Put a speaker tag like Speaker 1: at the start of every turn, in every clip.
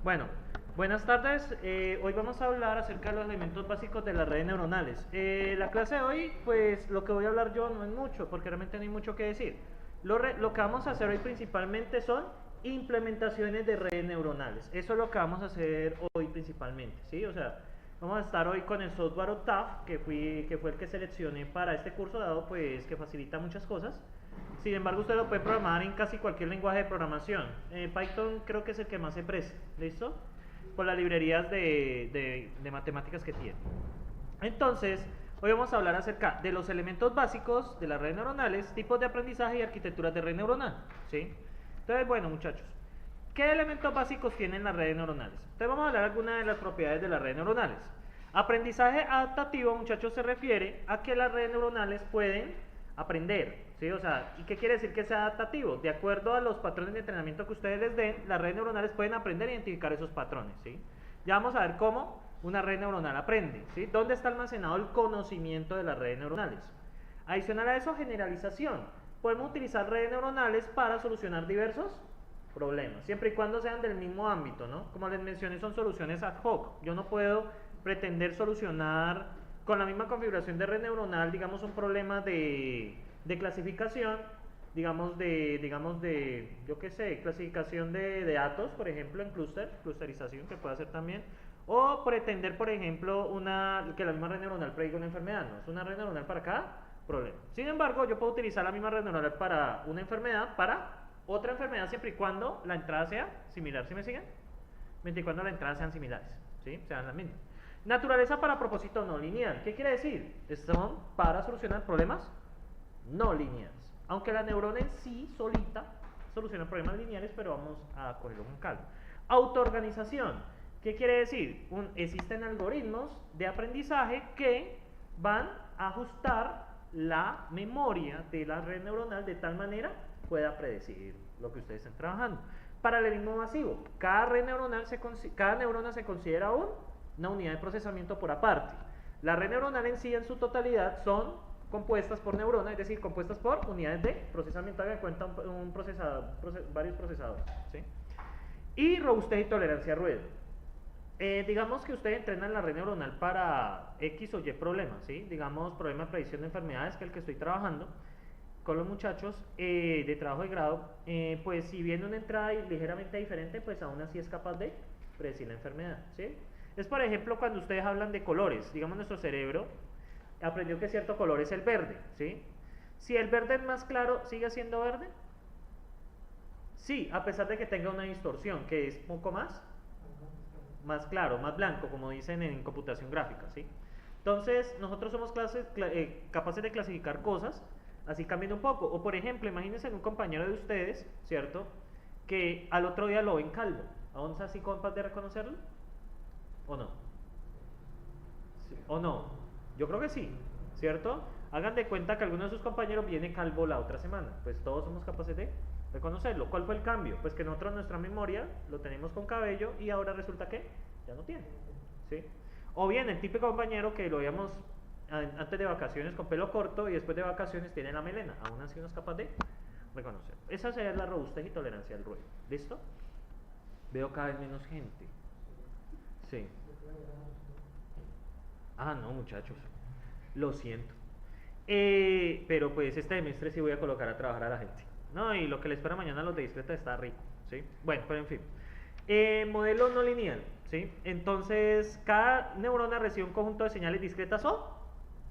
Speaker 1: Bueno, buenas tardes. Hoy vamos a hablar acerca de los elementos básicos de las redes neuronales. La clase de hoy, pues lo que voy a hablar yo no es mucho, porque realmente no hay mucho que decir. Lo que vamos a hacer hoy principalmente son implementaciones de redes neuronales. Eso es lo que vamos a hacer hoy principalmente, ¿sí? O sea, vamos a estar hoy con el software Octave, que fue el que seleccioné para este curso, dado pues que facilita muchas cosas. Sin embargo, usted lo puede programar en casi cualquier lenguaje de programación. Python creo que es el que más se presta, ¿listo? Por las librerías de matemáticas que tiene. Entonces, hoy vamos a hablar acerca de los elementos básicos de las redes neuronales, tipos de aprendizaje y arquitecturas de red neuronal, ¿sí? Entonces, bueno, muchachos, ¿qué elementos básicos tienen las redes neuronales? Entonces vamos a hablar de algunas de las propiedades de las redes neuronales. Aprendizaje adaptativo, muchachos, se refiere a que las redes neuronales pueden aprender, ¿sí? O sea, ¿y qué quiere decir que sea adaptativo? De acuerdo a los patrones de entrenamiento que ustedes les den, las redes neuronales pueden aprender a identificar esos patrones, ¿sí? Ya vamos a ver cómo una red neuronal aprende, ¿sí? ¿Dónde está almacenado el conocimiento de las redes neuronales? Adicional a eso, generalización. Podemos utilizar redes neuronales para solucionar diversos problemas, siempre y cuando sean del mismo ámbito, ¿no? Como les mencioné, son soluciones ad hoc. Yo no puedo pretender solucionar con la misma configuración de red neuronal, digamos, un problema de clasificación, digamos yo qué sé, clasificación de datos, por ejemplo, en clusterización, que puede hacer también, o pretender, por ejemplo, que la misma red neuronal prediga una enfermedad. No, es una red neuronal para cada problema. Sin embargo, yo puedo utilizar la misma red neuronal para una enfermedad, para otra enfermedad, siempre y cuando la entrada sea similar. ¿Sí me siguen? Siempre y cuando las entradas sean similares, ¿sí? Sean las mismas. Naturaleza para propósito no lineal. ¿Qué quiere decir? Son para solucionar problemas no lineales. Aunque la neurona en sí, solita, soluciona problemas lineales, pero vamos a cogerlo con calma. Autoorganización. ¿Qué quiere decir? Existen algoritmos de aprendizaje que van a ajustar la memoria de la red neuronal de tal manera pueda predecir lo que ustedes estén trabajando. Paralelismo masivo. Cada neurona se considera una unidad de procesamiento por aparte. La red neuronal en sí, en su totalidad, son compuestas por neuronas, es decir, compuestas por unidades de procesamiento. Hagan cuenta varios procesadores, ¿sí? Y robustez y tolerancia a ruido. Digamos que ustedes entrenan la red neuronal para X o Y problemas, ¿sí? Digamos, problema de predicción de enfermedades, que es el que estoy trabajando con los muchachos de trabajo de grado, pues si viene una entrada ligeramente diferente, pues aún así es capaz de predecir la enfermedad, ¿sí? Es, por ejemplo, cuando ustedes hablan de colores. Digamos, nuestro cerebro aprendió que cierto color es el verde, ¿sí? Si el verde es más claro, ¿sigue siendo verde? Sí, a pesar de que tenga una distorsión, que es un poco más claro, más blanco, como dicen en computación gráfica, ¿sí? Entonces, nosotros somos capaces de clasificar cosas, así cambiando un poco. O, por ejemplo, imagínense un compañero de ustedes, ¿cierto? Que al otro día lo ven calvo. ¿Aún es así capaz de reconocerlo? ¿O no? ¿Sí? ¿O no? Yo creo que sí, ¿cierto? Hagan de cuenta que alguno de sus compañeros viene calvo la otra semana. Pues todos somos capaces de reconocerlo. ¿Cuál fue el cambio? Pues que nosotros nuestra memoria lo tenemos con cabello y ahora resulta que ya no tiene, ¿sí? O bien el típico compañero que lo veíamos antes de vacaciones con pelo corto y después de vacaciones tiene la melena. Aún así no es capaz de reconocer. Esa sería la robustez y tolerancia al ruido. ¿Listo? Veo cada vez menos gente. Sí. Ah, no, muchachos. Lo siento. Pero pues este semestre sí voy a colocar a trabajar a la gente. No, y lo que les espera mañana a los de discreta está rico, ¿sí? Bueno, pero en fin. Modelo no lineal, ¿sí? Entonces, cada neurona recibe un conjunto de señales discretas o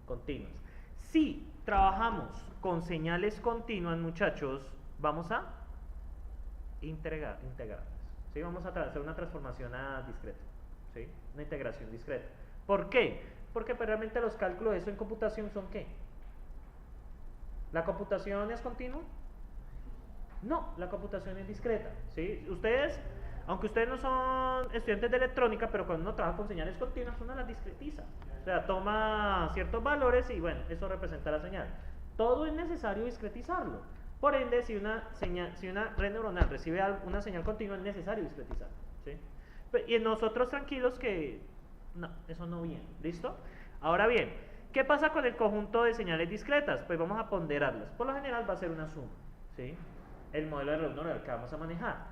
Speaker 1: continuas. Si trabajamos con señales continuas, muchachos, vamos a integrarlas, ¿sí? Vamos a hacer una transformación a discreta, ¿sí? Una integración discreta. ¿Por qué? Porque pues, realmente los cálculos de eso en computación son ¿qué? ¿La computación es continua? No, la computación es discreta, ¿sí? Ustedes, aunque ustedes no son estudiantes de electrónica, pero cuando uno trabaja con señales continuas, uno las discretiza. O sea, toma ciertos valores y bueno, eso representa la señal. Todo es necesario discretizarlo. Por ende, si una red neuronal recibe una señal continua, es necesario discretizarlo, ¿sí? Y nosotros tranquilos que no, eso no viene, ¿listo? Ahora bien, ¿qué pasa con el conjunto de señales discretas? Pues vamos a ponderarlas. Por lo general va a ser una suma, ¿sí? El modelo de red neuronal que vamos a manejar.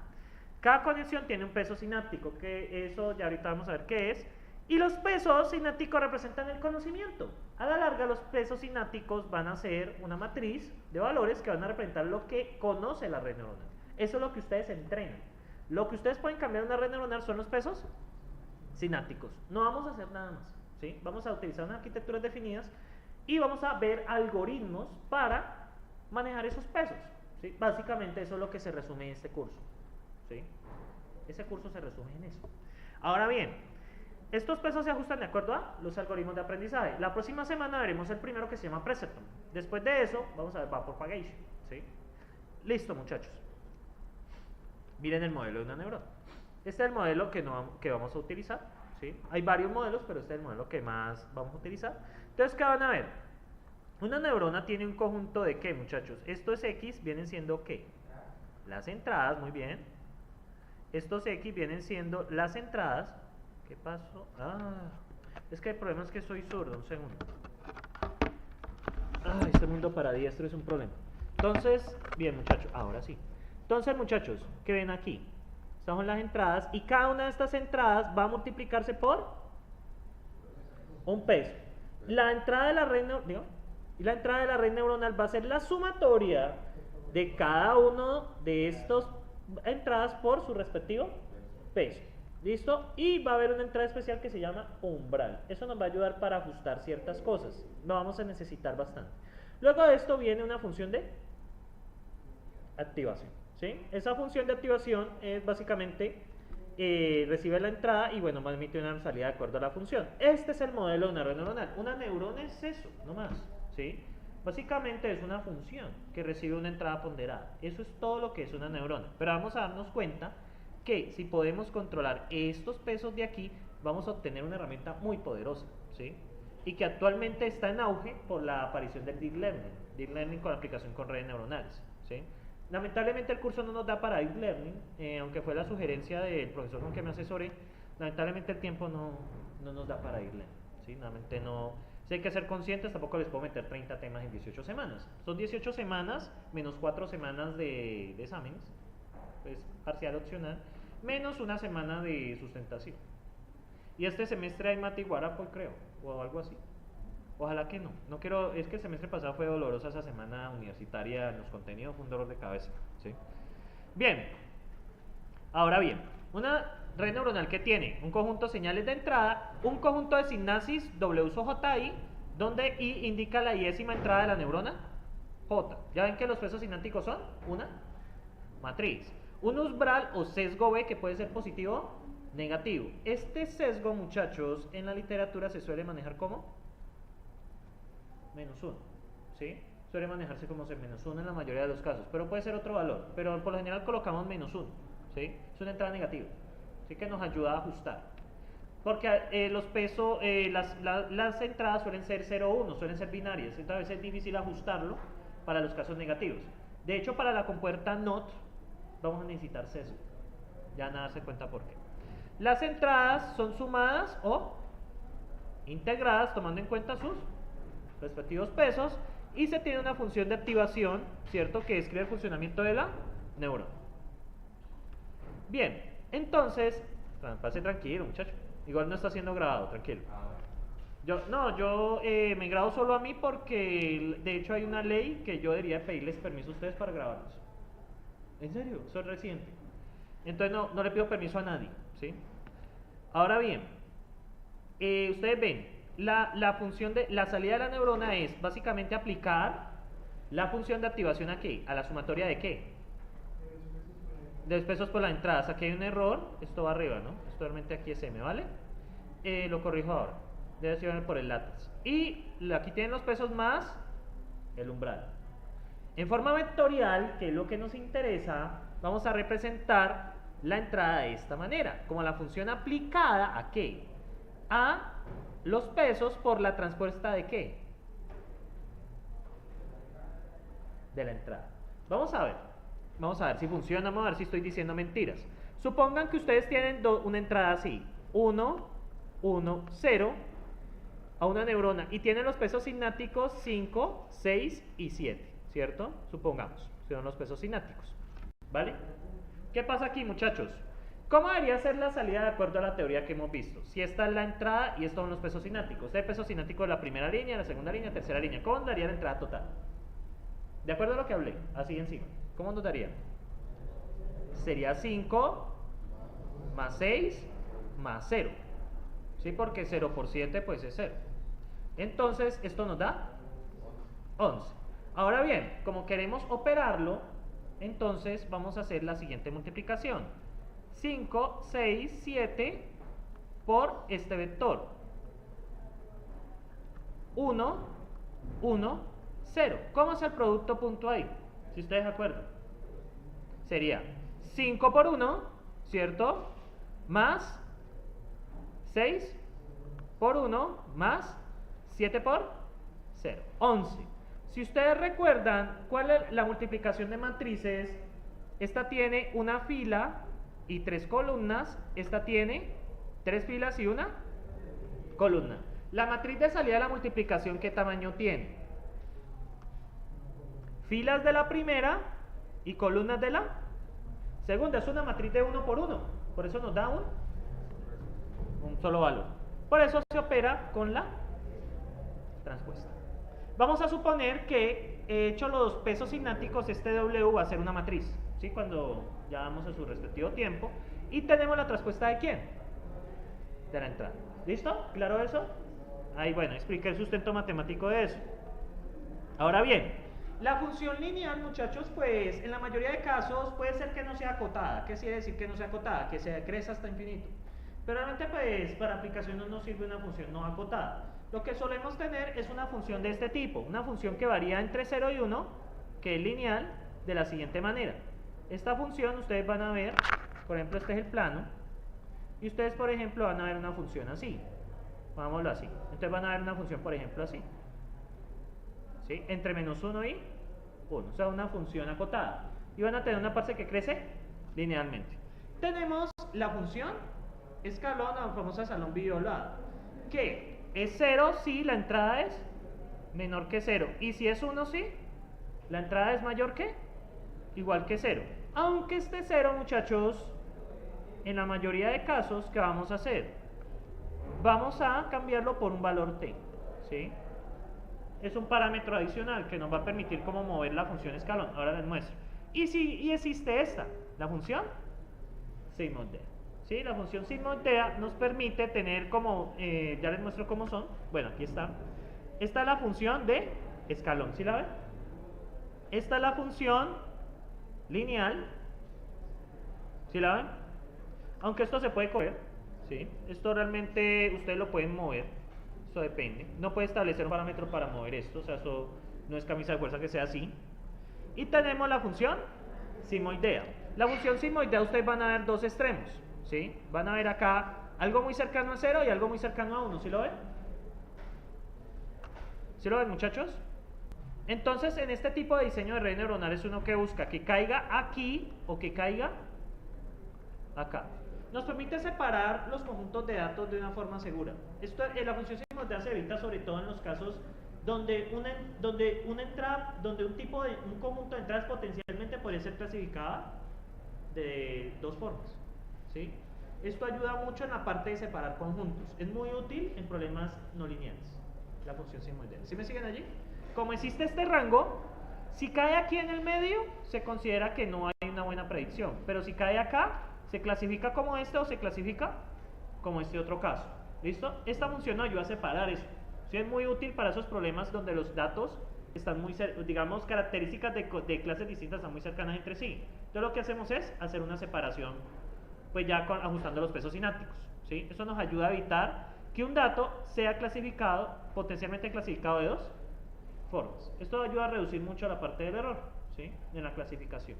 Speaker 1: Cada conexión tiene un peso sináptico, que eso ya ahorita vamos a ver qué es. Y los pesos sinápticos representan el conocimiento. A la larga, los pesos sinápticos van a ser una matriz de valores que van a representar lo que conoce la red neuronal. Eso es lo que ustedes entrenan. Lo que ustedes pueden cambiar en una red neuronal son los pesos sinápticos. No vamos a hacer nada más, ¿sí? Vamos a utilizar unas arquitecturas definidas y vamos a ver algoritmos para manejar esos pesos, ¿sí? Básicamente eso es lo que se resume en este curso, ¿sí? Ese curso se resume en eso. Ahora bien, estos pesos se ajustan de acuerdo a los algoritmos de aprendizaje. La próxima semana veremos el primero que se llama Precepton. Después de eso, vamos a ver Backpropagation, ¿sí? Listo, muchachos. Miren el modelo de una neurona. Este es el modelo que vamos a utilizar, ¿sí? Hay varios modelos, pero este es el modelo que más vamos a utilizar. Entonces, ¿qué van a ver? Una neurona tiene un conjunto de ¿qué, muchachos? Estos X vienen siendo ¿qué? Las entradas, muy bien. Estos X vienen siendo las entradas. ¿Qué pasó? Es que el problema es que soy zurdo, un segundo. Este mundo para diestro es un problema. Entonces, bien, muchachos, ahora sí. Entonces, muchachos, ¿qué ven aquí? Estas son las entradas y cada una de estas entradas va a multiplicarse por un peso. La entrada de la red neuronal va a ser la sumatoria de cada uno de estas entradas por su respectivo peso. ¿Listo? Y va a haber una entrada especial que se llama umbral. Eso nos va a ayudar para ajustar ciertas cosas. Lo vamos a necesitar bastante. Luego de esto viene una función de activación, ¿sí? Esa función de activación es básicamente recibe la entrada y bueno, va a emitir una salida de acuerdo a la función. Este es el modelo de una red neuronal. Una neurona es eso, no más, ¿sí? Básicamente es una función que recibe una entrada ponderada. Eso es todo lo que es una neurona. Pero vamos a darnos cuenta que si podemos controlar estos pesos de aquí, vamos a obtener una herramienta muy poderosa, ¿sí? Y que actualmente está en auge por la aparición del Deep Learning con aplicación con redes neuronales, ¿sí? Lamentablemente el curso no nos da para Deep Learning, aunque fue la sugerencia del profesor con que me asesoré, lamentablemente el tiempo no nos da para Deep Learning, ¿sí? Nuevamente no. Si hay que ser conscientes, tampoco les puedo meter 30 temas en 18 semanas. Son 18 semanas menos 4 semanas de exámenes, pues parcial opcional, menos una semana de sustentación. Y este semestre hay Mati Guarapo, creo, o algo así. Ojalá que no. No quiero, es que el semestre pasado fue dolorosa esa semana universitaria en los contenidos, fue un dolor de cabeza, ¿sí? Bien. Ahora bien, una red neuronal que tiene un conjunto de señales de entrada, un conjunto de sinapsis W sub JI, donde I indica la iésima entrada de la neurona J. Ya ven que los pesos sinápticos son una matriz. Un umbral o sesgo B que puede ser positivo o negativo. Este sesgo, muchachos, en la literatura se suele manejar como -1, ¿sí? Suele manejarse como -1 en la mayoría de los casos, pero puede ser otro valor, pero por lo general colocamos -1, ¿sí? Es una entrada negativa, así que nos ayuda a ajustar. Porque los pesos, las entradas suelen ser 0 o 1, suelen ser binarias, entonces a veces es difícil ajustarlo para los casos negativos. De hecho, para la compuerta NOT vamos a necesitar sesgo. Ya van a darse cuenta por qué. Las entradas son sumadas o integradas tomando en cuenta sus respectivos pesos y se tiene una función de activación, ¿cierto? Que describe el funcionamiento de la neurona. Bien, entonces, pase tranquilo, muchacho. Igual no está siendo grabado, tranquilo. Yo me grabo solo a mí porque de hecho hay una ley que yo debería pedirles permiso a ustedes para grabarlos. ¿En serio? Soy reciente. Entonces no le pido permiso a nadie, ¿sí? Ahora bien, ustedes ven, la función de la salida de la neurona es básicamente aplicar la función de activación ¿a qué? A la sumatoria de ¿qué? De los pesos por las entradas. Aquí hay un error, esto va arriba, ¿no? Esto realmente aquí es M, ¿vale? Lo corrijo ahora. Debe ser por el látiz. Y aquí tienen los pesos más el umbral. En forma vectorial, que es lo que nos interesa, vamos a representar la entrada de esta manera, como la función aplicada ¿a qué? A los pesos por la transpuesta de ¿qué? De la entrada. Vamos a ver si funciona, vamos a ver si estoy diciendo mentiras. Supongan que ustedes tienen una entrada así, 1, 1, 0, a una neurona, y tienen los pesos sinápticos 5, 6 y 7, ¿cierto? Supongamos, son los pesos sinápticos, ¿vale? ¿Qué pasa aquí, muchachos? ¿Cómo debería ser la salida de acuerdo a la teoría que hemos visto? Si esta es la entrada y estos son los pesos cinéticos. Este peso cinético de la primera línea, la segunda línea, tercera línea. ¿Cómo nos daría la entrada total? De acuerdo a lo que hablé, así encima. ¿Cómo nos daría? Sería 5 más 6 más 0. ¿Sí? Porque 0 por 7 pues es 0. Entonces, esto nos da 11. Ahora bien, como queremos operarlo, entonces vamos a hacer la siguiente multiplicación. 5, 6, 7 por este vector. 1, 1, 0. ¿Cómo es el producto punto ahí? Si ustedes se acuerdan. Sería 5 por 1, ¿cierto? Más 6 por 1 más 7 por 0. 11. Si ustedes recuerdan cuál es la multiplicación de matrices, esta tiene una fila y 3 columnas, esta tiene 3 filas y una columna. La matriz de salida de la multiplicación, ¿qué tamaño tiene? Filas de la primera y columnas de la segunda. Es una matriz de 1 por 1, por eso nos da un solo valor. Por eso se opera con la transpuesta. Vamos a suponer que he hecho los pesos cinéticos, este W va a ser una matriz, ¿sí? Cuando ya vamos a su respectivo tiempo. Y tenemos la transpuesta de ¿quién? De la entrada. ¿Listo? ¿Claro eso? Ahí, bueno, expliqué el sustento matemático de eso. Ahora bien, la función lineal, muchachos, pues en la mayoría de casos puede ser que no sea acotada. ¿Qué quiere decir que no sea acotada? Que se crece hasta infinito. Pero realmente, pues, para aplicación no nos sirve una función no acotada. Lo que solemos tener es una función de este tipo, una función que varía entre 0 y 1, que es lineal, de la siguiente manera. Esta función ustedes van a ver, por ejemplo, este es el plano, y ustedes, por ejemplo, van a ver una función así. Vámonos así. Entonces van a ver una función, por ejemplo, así. ¿Sí? Entre menos 1 y 1, o sea, una función acotada. Y van a tener una parte que crece linealmente. Tenemos la función escalón, la famosa salón biolado, que es 0 si la entrada es menor que 0. Y si es 1 si la entrada es mayor que, igual que 0. Aunque este 0, muchachos, en la mayoría de casos, ¿qué vamos a hacer? Vamos a cambiarlo por un valor t, ¿sí? Es un parámetro adicional que nos va a permitir cómo mover la función escalón. Ahora les muestro. Y existe esta, la función sigmoidea. ¿Sí? La función sigmoidea nos permite tener como, ya les muestro cómo son. Bueno, aquí está. Esta es la función de escalón, ¿sí la ven? Esta es la función lineal, ¿sí la ven? Aunque esto se puede correr, ¿sí? Esto realmente ustedes lo pueden mover, esto depende. No puede establecer un parámetro para mover esto, o sea, eso no es camisa de fuerza que sea así. Y tenemos la función sigmoidea. La función sigmoidea ustedes van a ver dos extremos, ¿sí? Van a ver acá algo muy cercano a 0 y algo muy cercano a 1, ¿sí lo ven? ¿Sí lo ven, muchachos? Entonces, en este tipo de diseño de redes neuronales, uno que busca que caiga aquí o que caiga acá. Nos permite separar los conjuntos de datos de una forma segura. Esto, la función sigmoidea se evita sobre todo en los casos donde un conjunto de entradas potencialmente podría ser clasificada de dos formas, ¿sí? Esto ayuda mucho en la parte de separar conjuntos. Es muy útil en problemas no lineales, la función sigmoidea. ¿Sí me siguen allí? Como existe este rango, si cae aquí en el medio, se considera que no hay una buena predicción. Pero si cae acá, se clasifica como este o se clasifica como este otro caso. ¿Listo? Esta función nos ayuda a separar eso. Sí, es muy útil para esos problemas donde los datos están muy, digamos, características de clases distintas están muy cercanas entre sí. Entonces lo que hacemos es hacer una separación, pues ya ajustando los pesos sinápticos, ¿sí? Eso nos ayuda a evitar que un dato sea clasificado, potencialmente clasificado de dos formas. Esto ayuda a reducir mucho la parte del error, ¿sí? En la clasificación.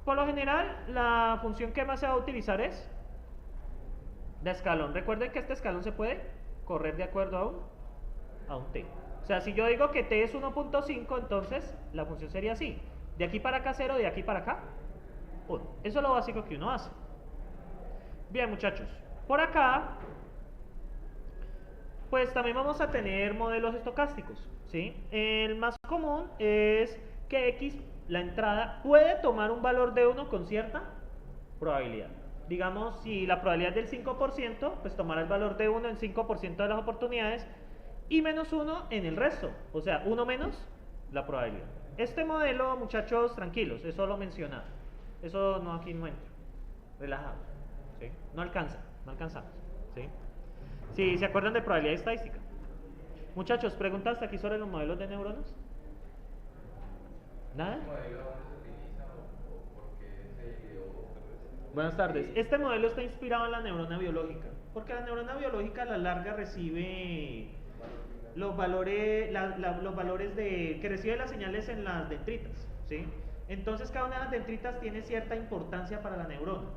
Speaker 1: Por lo general, la función que más se va a utilizar es de escalón. Recuerden que este escalón se puede correr de acuerdo a un t. O sea, si yo digo que t es 1.5, entonces la función sería así. De aquí para acá 0, de aquí para acá 1. Eso es lo básico que uno hace. Bien, muchachos. Por acá, pues también vamos a tener modelos estocásticos, ¿sí? El más común es que x, la entrada, puede tomar un valor de 1 con cierta probabilidad. Digamos, si la probabilidad es del 5%, pues tomar el valor de 1 en 5% de las oportunidades y menos 1 en el resto. O sea, 1 menos la probabilidad. Este modelo, muchachos, tranquilos, eso lo mencionaba. Eso no, aquí no entra. Relajados. ¿Sí? No alcanza, no alcanzamos. ¿Sí? Sí, ¿se acuerdan de probabilidad estadística? Muchachos, ¿preguntas aquí sobre los modelos de neuronas? ¿Nada? Buenas tardes. Este modelo está inspirado en la neurona biológica, porque la neurona biológica a la larga recibe los valores, los valores que recibe las señales en las dendritas, ¿sí? Entonces cada una de las dendritas tiene cierta importancia para la neurona,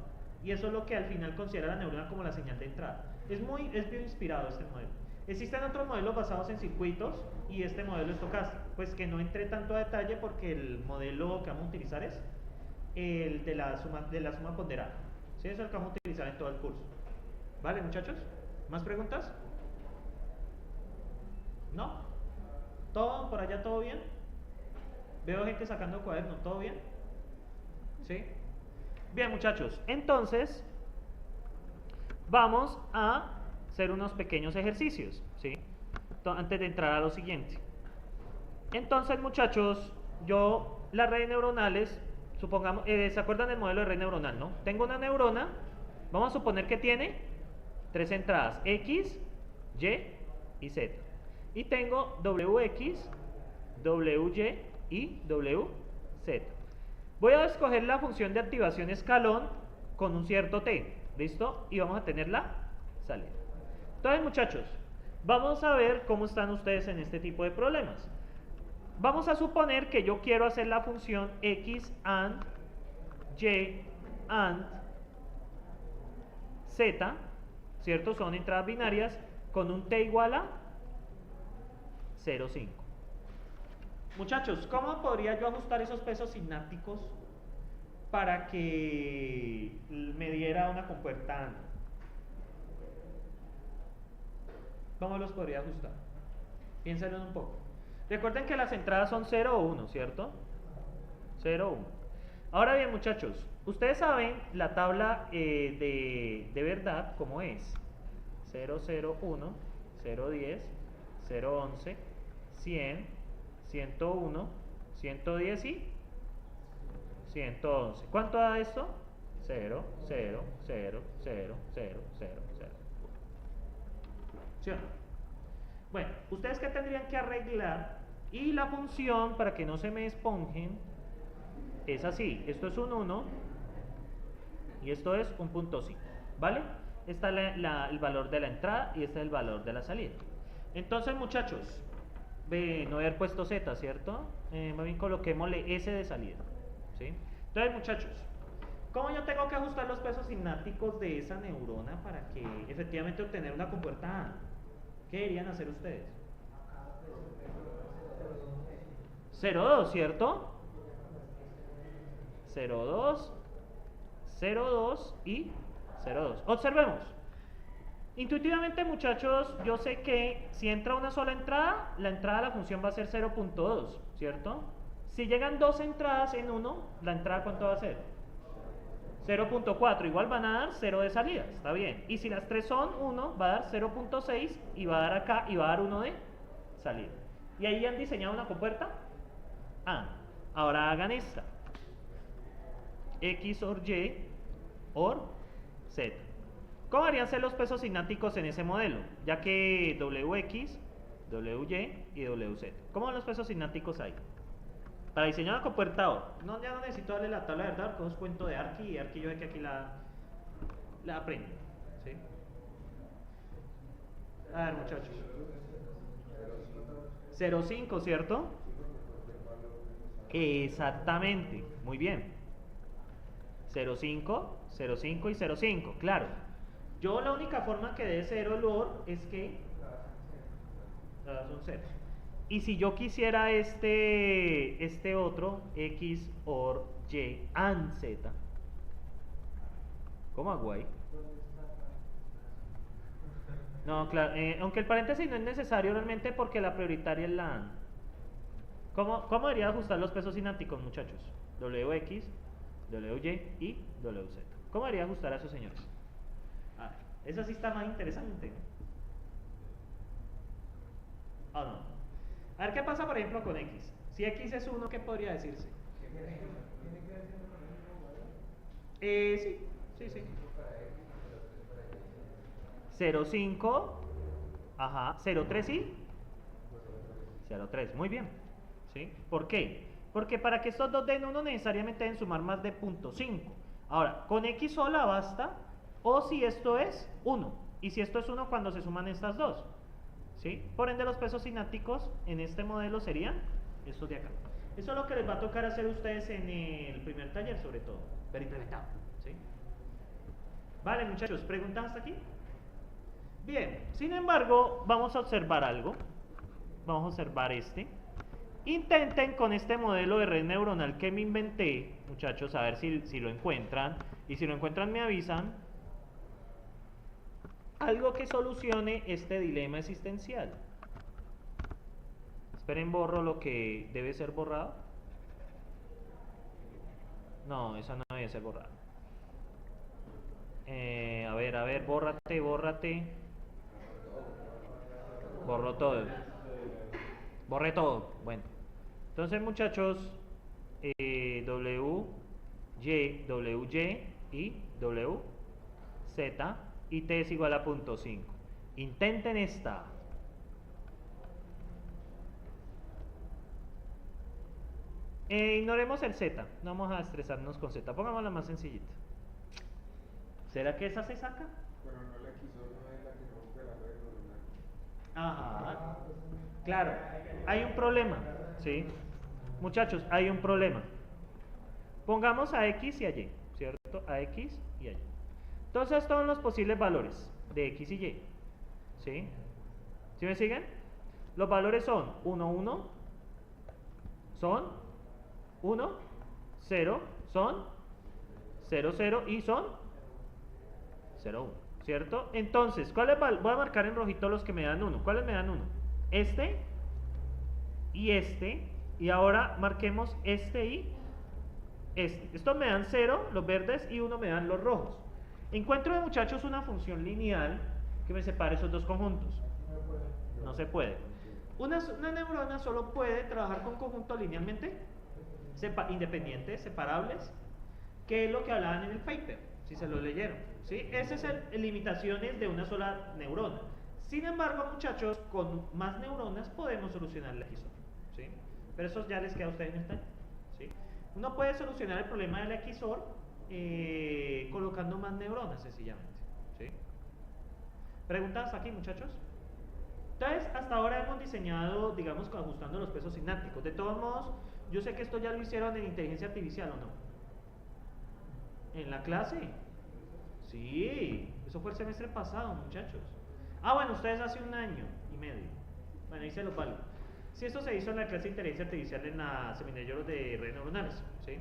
Speaker 1: y eso es lo que al final considera la neurona como la señal de entrada. Es bien inspirado este modelo. Existen otros modelos basados en circuitos, y este modelo estocástico, pues que no entré tanto a detalle porque el modelo que vamos a utilizar es el de la suma ponderada. ¿Sí? Eso es el que vamos a utilizar en todo el curso. ¿Vale, muchachos? ¿Más preguntas? ¿No? ¿Todo? ¿Por allá todo bien? Veo gente sacando cuadernos, ¿todo bien? ¿Sí? Bien, muchachos, entonces vamos a hacer unos pequeños ejercicios, ¿sí? Antes de entrar a lo siguiente. Entonces, muchachos, las redes neuronales, supongamos, ¿se acuerdan del modelo de red neuronal, no? Tengo una neurona, vamos a suponer que tiene 3 entradas, X, Y y Z. Y tengo WX, WY y WZ. Voy a escoger la función de activación escalón con un cierto T, ¿listo? Y vamos a tener la salida. Entonces, muchachos, vamos a ver cómo están ustedes en este tipo de problemas. Vamos a suponer que yo quiero hacer la función X AND Y AND Z, ¿cierto? Son entradas binarias con un T igual a 0,5. Muchachos, ¿cómo podría yo ajustar esos pesos sinápticos para que me diera una compuerta AND? ¿Cómo los podría ajustar? Piénsenlo un poco. Recuerden que las entradas son 0 o 1, ¿cierto? 0 o 1. Ahora bien, muchachos, ustedes saben la tabla de verdad, ¿cómo es? 0, 0, 1, 0, 10, 0, 11, 100, 101, 110 y 111. ¿Cuánto da esto? 0, 0, 0, 0, 0, 0, 0. ¿Sí o no? Bueno, ¿ustedes qué tendrían que arreglar? Y la función, para que no se me esponjen, es así. Esto es un 1 y esto es un punto 5, ¿vale? Está el valor de la entrada y este es el valor de la salida. Entonces, muchachos, no haber puesto Z, ¿cierto? Más bien coloquémosle S de salida, ¿sí? Entonces, muchachos, ¿cómo yo tengo que ajustar los pesos sinápticos de esa neurona para que efectivamente obtener una compuerta A? ¿Qué deberían hacer ustedes? 0,2, ¿cierto? 0,2, 0,2 y 0,2. Observemos. Intuitivamente, muchachos, yo sé que si entra una sola entrada, la entrada de la función va a ser 0,2, ¿cierto? Si llegan dos entradas en uno, la entrada ¿cuánto va a ser? 0,4, igual van a dar 0 de salida, está bien. Y si las tres son 1, va a dar 0,6 y va a dar acá y va a dar 1 de salida. Y ahí han diseñado una compuerta A. Ahora hagan esta. X or Y or Z. ¿Cómo harían ser los pesos sinápticos en ese modelo? Ya que WX, WY y WZ. ¿Cómo van los pesos sinápticos ahí? Para diseñar una compuerta O. No, ya no necesito darle la tabla de verdad, os cuento de Arqui y Arqui yo sé que aquí la aprendo. ¿Sí? A ver, muchachos. 0,5, ¿cierto? Exactamente, muy bien. 0,5, 0,5 y 0,5, claro. Yo la única forma que dé 0 el OR es que son ceros. Y si yo quisiera este otro, X or Y and Z, ¿cómo hago ahí? No, claro, aunque el paréntesis no es necesario realmente porque la prioritaria es la AND. ¿Cómo debería ajustar los pesos sinápticos, muchachos? WX, WY y WZ. ¿Cómo haría ajustar a esos señores? A ver, eso sí está más interesante. ¿O no? A ver qué pasa, por ejemplo, con X. Si X es 1, ¿qué podría decirse? Sí, sí, sí. 0,5, ajá, 0,3 y 0,3, muy bien. ¿Sí? ¿Por qué? Porque para que estos dos den 1 necesariamente deben sumar más de 0,5. Ahora, con X sola basta, o si esto es 1, y si esto es 1 cuando se suman estas dos. ¿Sí? Por ende, los pesos sinápticos en este modelo serían estos de acá. Eso es lo que les va a tocar hacer a ustedes en el primer taller, sobre todo, ver implementado. ¿Sí? Vale, muchachos, ¿preguntas hasta aquí? Bien, sin embargo, vamos a observar algo. Vamos a observar este. Intenten con este modelo de red neuronal que me inventé, muchachos, a ver si lo encuentran. Y si lo encuentran me avisan. Algo que solucione este dilema existencial. Esperen, borro lo que debe ser borrado. No, esa no debe ser borrada. A ver, bórrate. Borró todo. Borré todo. Bueno. Entonces, muchachos, W, y W, Z, y T es igual a 0,5. Intenten esta. Ignoremos el Z. No vamos a estresarnos con Z. Pongámosla más sencillita. ¿Será que esa se saca?
Speaker 2: Pero no la quiso, no es la que rompe la red neuronal.
Speaker 1: Ajá. Claro, hay un problema, ¿sí? Muchachos, hay un problema. Pongamos a X y a Y, ¿cierto? A X y a Y. Entonces, estos son los posibles valores de X y Y, ¿sí? ¿Sí me siguen? Los valores son 1, 1, son 1, 0, son 0, 0 y son 0, 1, ¿cierto? Entonces, ¿cuáles voy a marcar en rojito los que me dan 1? ¿Cuáles me dan 1? Este y este. Y ahora marquemos este y este. Estos me dan 0, los verdes, y 1 me dan los rojos. Encuentro, muchachos, una función lineal que me separe esos dos conjuntos. No se puede. Una neurona solo puede trabajar con conjuntos linealmente independientes, separables, que es lo que hablaban en el paper, si se lo leyeron. ¿Sí? Esas son limitaciones de una sola neurona. Sin embargo, muchachos, con más neuronas podemos solucionar la XOR. ¿Sí? Pero eso ya les queda a ustedes en el taller. ¿Sí? Uno puede solucionar el problema de la XOR colocando más neuronas, sencillamente. ¿Sí? ¿Preguntas aquí, muchachos? Entonces, hasta ahora hemos diseñado, digamos, ajustando los pesos sinápticos. De todos modos, yo sé que esto ya lo hicieron en inteligencia artificial, ¿o no? ¿En la clase? Sí, eso fue el semestre pasado, muchachos. Ah, bueno, ustedes hace 1 año y medio. Bueno, ahí se los valgo. Sí, eso se hizo en la clase de inteligencia artificial en la seminario de redes neuronales, ¿sí?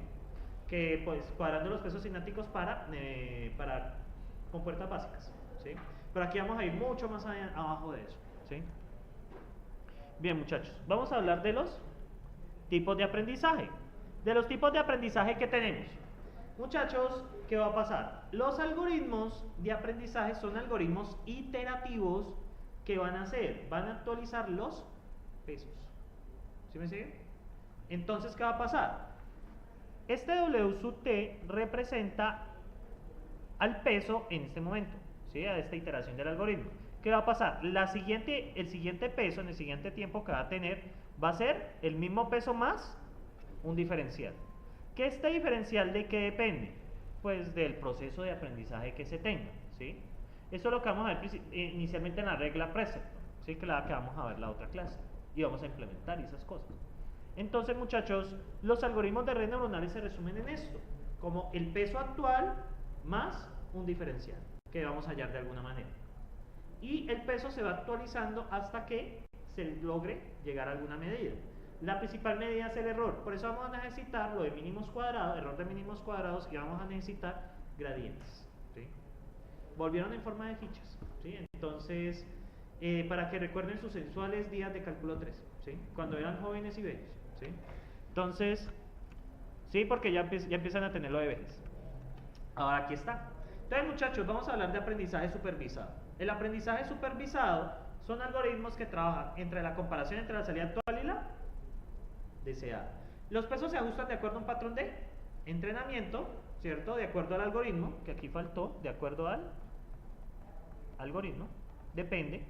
Speaker 1: Que, pues, cuadrando los pesos sinápticos para compuertas básicas, ¿sí? Pero aquí vamos a ir mucho más abajo de eso, ¿sí? Bien, muchachos, vamos a hablar de los tipos de aprendizaje. De los tipos de aprendizaje que tenemos. Muchachos, ¿qué va a pasar? Los algoritmos de aprendizaje son algoritmos iterativos que van a hacer, van a actualizar los pesos. ¿Sí me siguen? Entonces, ¿qué va a pasar? Este W sub T representa al peso en este momento, ¿sí? A esta iteración del algoritmo. ¿Qué va a pasar? El siguiente peso, en el siguiente tiempo que va a tener, va a ser el mismo peso más un diferencial. ¿Que este diferencial de qué depende? Pues del proceso de aprendizaje que se tenga, ¿sí? Eso es lo que vamos a ver inicialmente en la regla precepto, ¿sí? Que la que vamos a ver la otra clase. Y vamos a implementar esas cosas. Entonces, muchachos, los algoritmos de redes neuronales se resumen en esto, como el peso actual más un diferencial, que vamos a hallar de alguna manera. Y el peso se va actualizando hasta que se logre llegar a alguna medida. La principal medida es el error, por eso vamos a necesitar lo de mínimos cuadrados, error de mínimos cuadrados, y vamos a necesitar gradientes, ¿sí? Volvieron en forma de fichas, ¿sí? Entonces, para que recuerden sus sensuales días de cálculo 3, ¿sí? Cuando eran jóvenes y bellos, ¿sí? Entonces, sí, porque ya empiezan a tenerlo de vejez. Ahora aquí está. Entonces, muchachos, vamos a hablar de aprendizaje supervisado. El aprendizaje supervisado son algoritmos que trabajan entre la comparación entre la salida actual y la deseada. Los pesos se ajustan de acuerdo a un patrón de entrenamiento, ¿cierto? De acuerdo al algoritmo, que aquí faltó, de acuerdo al algoritmo, depende.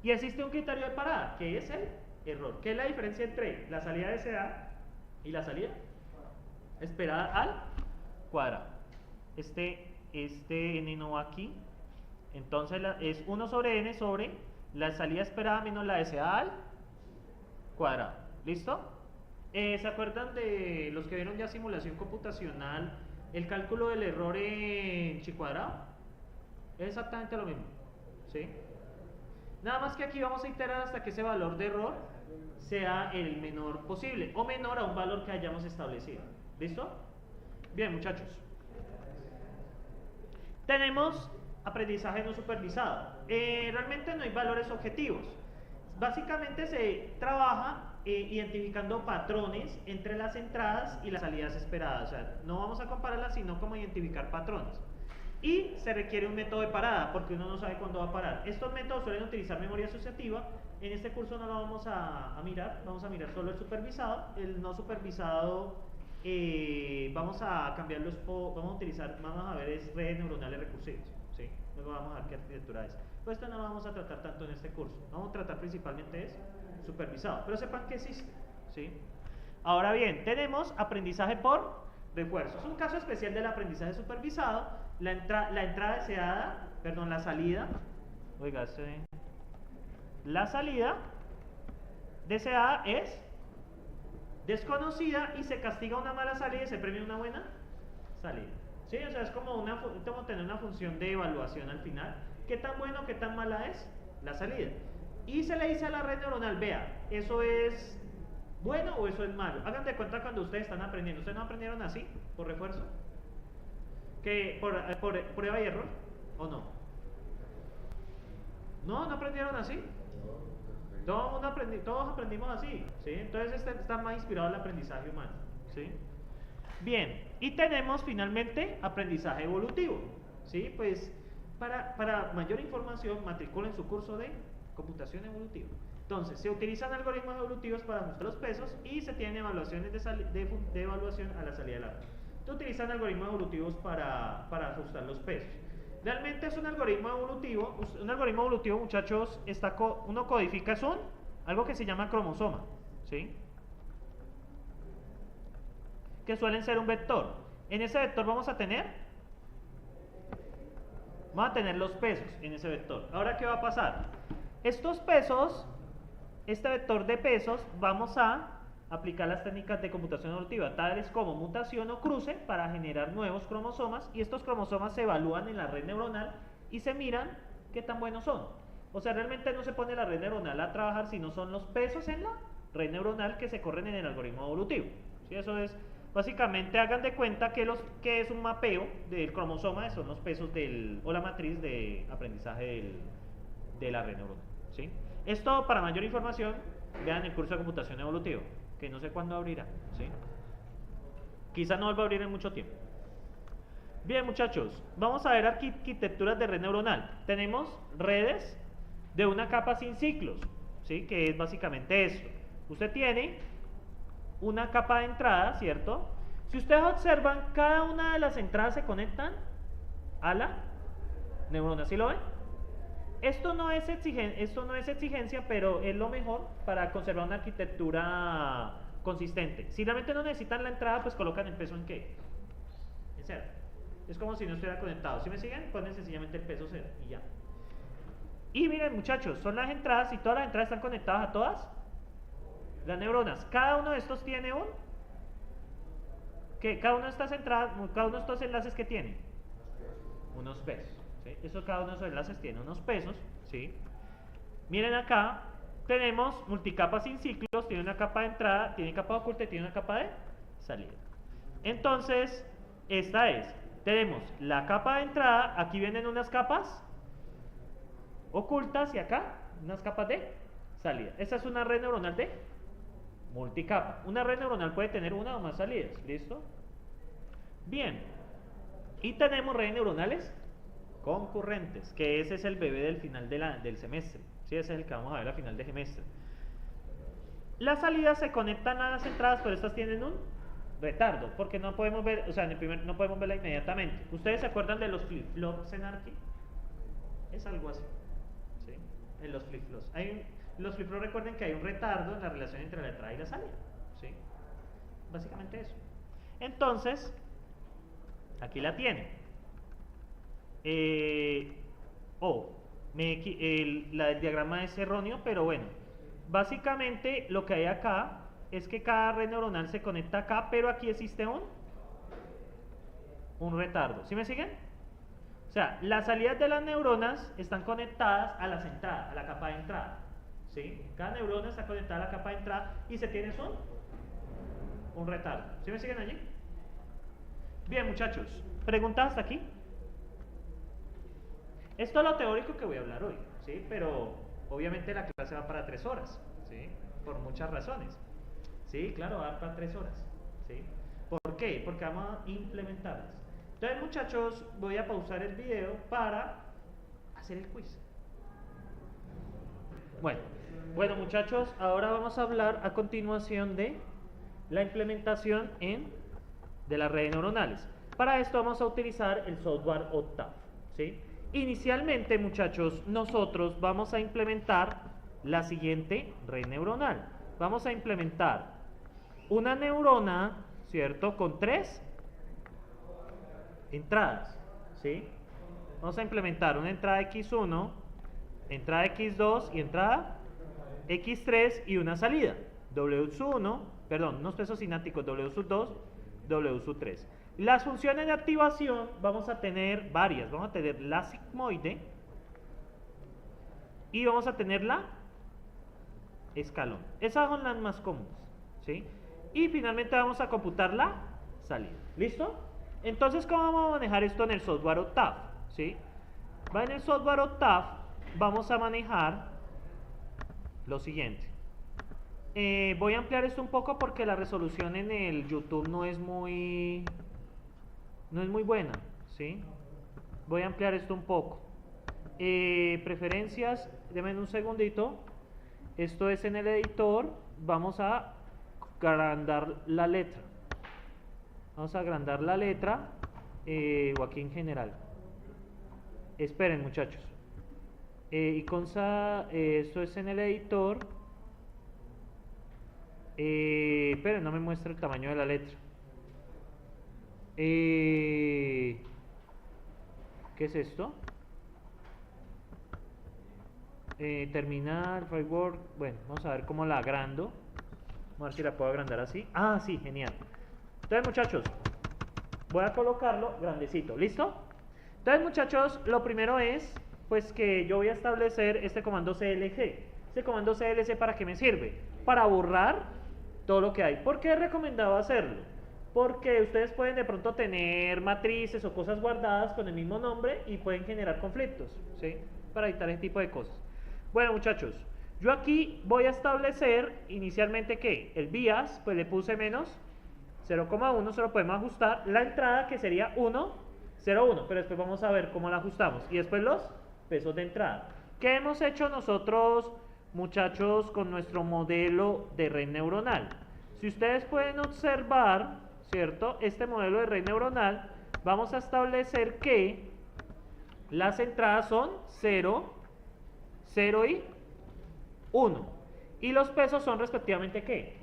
Speaker 1: Y existe un criterio de parada, que es el error. ¿Qué es la diferencia entre la salida deseada y la salida esperada al cuadrado? Este n no va aquí, entonces es 1 sobre n sobre la salida esperada menos la deseada al cuadrado. ¿Listo? ¿Se acuerdan de los que vieron ya simulación computacional, el cálculo del error en chi cuadrado? Es exactamente lo mismo, ¿sí? Nada más que aquí vamos a iterar hasta que ese valor de error sea el menor posible o menor a un valor que hayamos establecido. ¿Listo? Bien, muchachos. Tenemos aprendizaje no supervisado. Realmente no hay valores objetivos. Básicamente se trabaja identificando patrones entre las entradas y las salidas esperadas. O sea, no vamos a compararlas, sino como identificar patrones. Y se requiere un método de parada, porque uno no sabe cuándo va a parar. Estos métodos suelen utilizar memoria asociativa. En este curso no lo vamos a mirar, vamos a mirar solo el supervisado. El no supervisado vamos a cambiarlos vamos a utilizar, vamos a ver es redes neuronales recursivas, ¿sí? Luego vamos a ver qué arquitectura es. Pues esto no lo vamos a tratar tanto en este curso, vamos a tratar principalmente es supervisado, pero sepan que existe, ¿sí? Ahora bien, tenemos aprendizaje por refuerzo. Es un caso especial del aprendizaje supervisado. La entrada deseada, perdón, la salida, oiga, la salida deseada es desconocida y se castiga una mala salida y se premia una buena salida. ¿Sí? O sea, es como tener una función de evaluación al final. ¿Qué tan bueno, qué tan mala es la salida? Y se le dice a la red neuronal, vea, ¿eso es bueno o eso es malo? Hagan de cuenta cuando ustedes están aprendiendo. ¿Ustedes no aprendieron así, por refuerzo? ¿Que por prueba y error? ¿O no? ¿No aprendieron así? Todos aprendimos así, ¿sí? Entonces está más inspirado en el aprendizaje humano, ¿sí? Bien, y tenemos finalmente aprendizaje evolutivo, ¿sí? Pues para mayor información matriculen su curso de computación evolutiva. Entonces, se utilizan algoritmos evolutivos para ajustar los pesos y se tienen evaluaciones de evaluación a la salida del arco. Se utilizan algoritmos evolutivos para ajustar los pesos. Realmente es un algoritmo evolutivo, muchachos, uno codifica algo que se llama cromosoma, ¿sí? Que suelen ser un vector. En ese vector vamos a tener los pesos en ese vector. Ahora, ¿qué va a pasar? Estos pesos, este vector de pesos, vamos a aplicar las técnicas de computación evolutiva, tales como mutación o cruce, para generar nuevos cromosomas, y estos cromosomas se evalúan en la red neuronal y se miran qué tan buenos son. O sea, realmente no se pone la red neuronal a trabajar, sino son los pesos en la red neuronal que se corren en el algoritmo evolutivo. ¿Sí? Eso es, básicamente, hagan de cuenta que es un mapeo del cromosoma, son los pesos o la matriz de aprendizaje de la red neuronal. ¿Sí? Esto, para mayor información, vean el curso de computación evolutiva, que no sé cuándo abrirá, ¿sí? Quizá no vuelva a abrir en mucho tiempo. Bien, muchachos, vamos a ver arquitecturas de red neuronal. Tenemos redes de una capa sin ciclos, ¿sí? Que es básicamente esto. Usted tiene una capa de entrada, ¿cierto? Si ustedes observan, cada una de las entradas se conectan a la neurona, ¿sí lo ven? Esto no es exigencia, pero es lo mejor para conservar una arquitectura consistente. Si realmente no necesitan la entrada, pues colocan el peso en ¿qué? En 0. Es como si no estuviera conectado. Si me siguen, ponen sencillamente el peso 0 y ya. Y miren, muchachos, son las entradas y todas las entradas están conectadas a todas las neuronas. Cada uno de estos tiene cada una de estas entradas, cada uno de estos enlaces que tiene unos pesos. ¿Sí? Eso, cada uno de esos enlaces tiene unos pesos, ¿sí? Miren acá, tenemos multicapas sin ciclos, tiene una capa de entrada, tiene capa oculta y tiene una capa de salida. Entonces, tenemos la capa de entrada, aquí vienen unas capas ocultas y acá unas capas de salida. Esta es una red neuronal de multicapa. Una red neuronal puede tener una o más salidas, ¿listo? Bien. Y tenemos redes neuronales concurrentes, que ese es el bebé del final del semestre. ¿Sí? Ese es el que vamos a ver al final de semestre. Las salidas se conectan a las entradas, pero estas tienen un retardo, porque no podemos ver, o sea, no podemos verla inmediatamente. ¿Ustedes se acuerdan de los flip-flops en Arqui? Es algo así, ¿sí? En los flip-flops. Los flip-flops, recuerden que hay un retardo en la relación entre la entrada y la salida, ¿sí? Básicamente eso. Entonces, aquí la tienen. El diagrama es erróneo, pero bueno. Básicamente lo que hay acá es que cada red neuronal se conecta acá, pero aquí existe un retardo. ¿Sí me siguen? O sea, las salidas de las neuronas están conectadas a las entradas, a la capa de entrada. ¿Sí? Cada neurona está conectada a la capa de entrada y se tiene un retardo. ¿Sí me siguen allí? Bien, muchachos, ¿preguntas hasta aquí? Esto es lo teórico que voy a hablar hoy, ¿sí? Pero obviamente la clase va para 3 horas, ¿sí? Por muchas razones. Sí, claro, va para 3 horas, ¿sí? ¿Por qué? Porque vamos a implementarlas. Entonces, muchachos, voy a pausar el video para hacer el quiz. Bueno, muchachos, ahora vamos a hablar a continuación de la implementación de las redes neuronales. Para esto vamos a utilizar el software Octave, ¿sí? Inicialmente, muchachos, nosotros vamos a implementar la siguiente red neuronal. Vamos a implementar una neurona, ¿cierto? Con 3 entradas, ¿sí? Vamos a implementar una entrada X1, entrada X2 y entrada X3 y una salida. W1, perdón, unos pesos sinápticos W2, W3. Las funciones de activación vamos a tener varias. Vamos a tener la sigmoide y vamos a tener la escalón. Esas son las más comunes, ¿sí? Y finalmente vamos a computar la salida. ¿Listo? Entonces, ¿cómo vamos a manejar esto en el software Octave? ¿Sí? En el software Octave vamos a manejar lo siguiente. Voy a ampliar esto un poco porque la resolución en el YouTube no es muy buena, ¿sí? Voy a ampliar esto un poco. Preferencias, denme un segundito. Esto es en el editor. Vamos a agrandar la letra. Vamos a agrandar la letra o aquí en general. Esperen, muchachos. Esto es en el editor. Pero no me muestra el tamaño de la letra. ¿Qué es esto? Terminal, framework. Bueno, vamos a ver cómo la agrando. Vamos a ver si la puedo agrandar así. Ah, sí, genial. Entonces, muchachos, voy a colocarlo grandecito. ¿Listo? Entonces, muchachos, lo primero es pues que yo voy a establecer este comando clc. Este comando clc, ¿para qué me sirve? Para borrar todo lo que hay. ¿Por qué he recomendado hacerlo? Porque ustedes pueden de pronto tener matrices o cosas guardadas con el mismo nombre y pueden generar conflictos, ¿sí? Para evitar ese tipo de cosas. Bueno, muchachos, yo aquí voy a establecer inicialmente que el bias, pues le puse menos 0,1, se lo podemos ajustar. La entrada que sería 1, 0,1, pero después vamos a ver cómo la ajustamos. Y después los pesos de entrada. ¿Qué hemos hecho nosotros, muchachos, con nuestro modelo de red neuronal? Si ustedes pueden observar, ¿cierto? Este modelo de red neuronal, vamos a establecer que las entradas son 0, 0 y 1. Y los pesos son respectivamente ¿qué?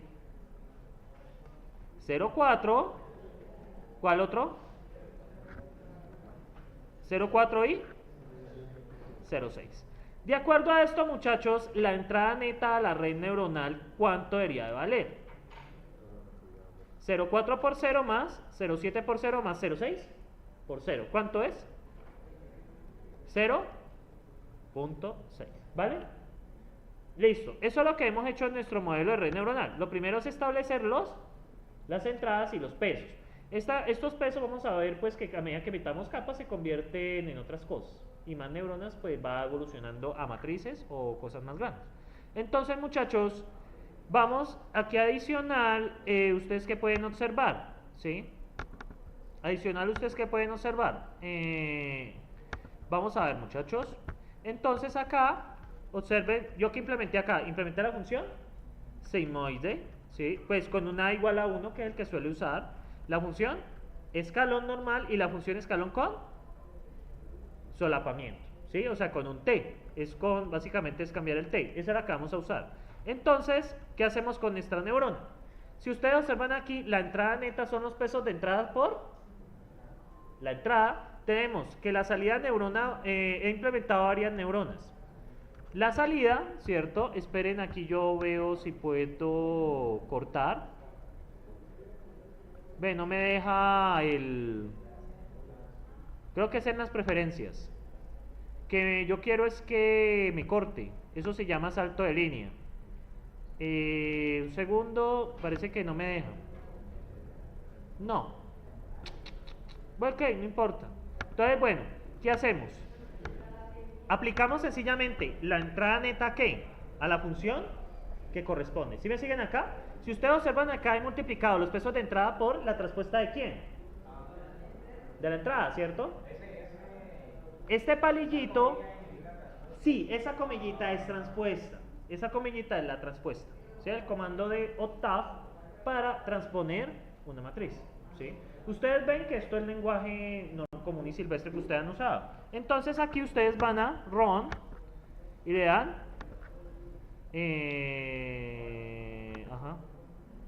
Speaker 1: 0,4. ¿Cuál otro? 0,4 y 0,6. De acuerdo a esto, muchachos, la entrada neta a la red neuronal, ¿cuánto debería de valer? 0,4 por 0 más 0,7 por 0 más 0,6 por 0. ¿Cuánto es? 0,6. ¿Vale? Listo. Eso es lo que hemos hecho en nuestro modelo de red neuronal. Lo primero es establecer las entradas y los pesos. Estos pesos vamos a ver pues que a medida que metamos capas se convierten en otras cosas. Y más neuronas pues va evolucionando a matrices o cosas más grandes. Entonces, muchachos, vamos aquí a adicional, ustedes que pueden observar, ¿sí? Adicional, ustedes que pueden observar. Vamos a ver, muchachos. Entonces acá, observen, yo que implementé acá, implementé la función sigmoide, ¿sí? Pues con una igual a 1, que es el que suele usar. La función escalón normal y la función escalón con solapamiento, ¿sí? O sea, con un t. Básicamente es cambiar el t. Esa es la que vamos a usar. Entonces, ¿qué hacemos con nuestra neurona? Si ustedes observan aquí, la entrada neta son los pesos de entrada por la entrada. Tenemos que la salida neurona, he implementado varias neuronas. La salida, ¿cierto? Esperen, aquí yo veo si puedo cortar. Ve, no me deja el... Creo que es en las preferencias. Que yo quiero es que me corte. Eso se llama salto de línea. Un segundo, parece que no me deja. No. Bueno, ok, no importa. Entonces, bueno, ¿qué hacemos? Aplicamos sencillamente la entrada neta ¿qué? A la función que corresponde. ¿Sí me siguen acá? Si ustedes observan acá, he multiplicado los pesos de entrada por la transpuesta de ¿quién? De la entrada, ¿cierto? Este palillito, sí, esa comillita es transpuesta. Esa comillita es la transpuesta. ¿Sí? El comando de octave para transponer una matriz. ¿Sí? Ustedes ven que esto es el lenguaje común y silvestre que ustedes han usado. Entonces aquí ustedes van a run y le dan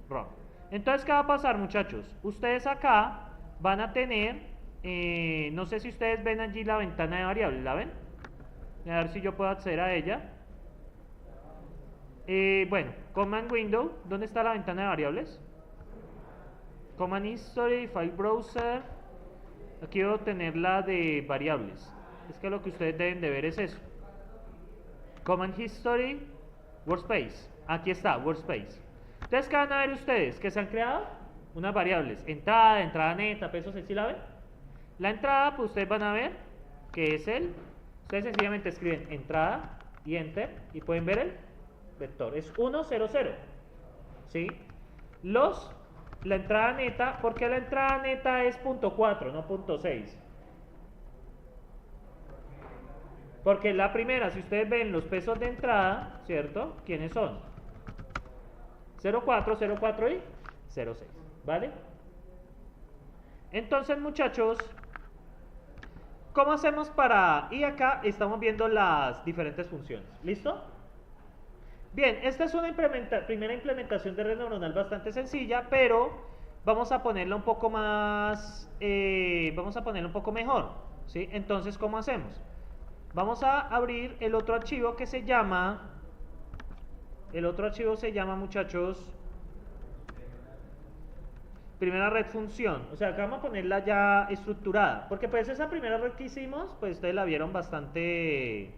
Speaker 1: run. Entonces, ¿qué va a pasar, muchachos? Ustedes acá van a tener, no sé si ustedes ven allí la ventana de variables, ¿la ven? A ver si yo puedo acceder a ella. Bueno, Command Window, ¿dónde está la ventana de variables? Command History, File Browser. Aquí debo tener la de variables. Es que lo que ustedes deben de ver es eso. Command History, Workspace. Aquí está, Workspace. Entonces, ¿qué van a ver ustedes? Que se han creado unas variables. Entrada, entrada neta, peso, ¿sí la ven? La entrada, pues ustedes van a ver que es ustedes sencillamente escriben entrada y enter y pueden ver el vector. Es 1, 0, 0. ¿Sí? La entrada neta, ¿por qué la entrada neta es .4, no .6? Porque la primera, si ustedes ven los pesos de entrada, ¿cierto? ¿Quiénes son? 0,4, 0,4 y 0,6, ¿vale? Entonces, muchachos, ¿cómo hacemos para...? Y acá estamos viendo las diferentes funciones, ¿listo? Bien, esta es una primera implementación de red neuronal bastante sencilla, pero vamos a ponerla un poco más, vamos a ponerla un poco mejor, ¿sí? Entonces, ¿cómo hacemos? Vamos a abrir el otro archivo que se llama, muchachos, primera red función. O sea, acá vamos a ponerla ya estructurada, porque pues esa primera red que hicimos, pues ustedes la vieron bastante,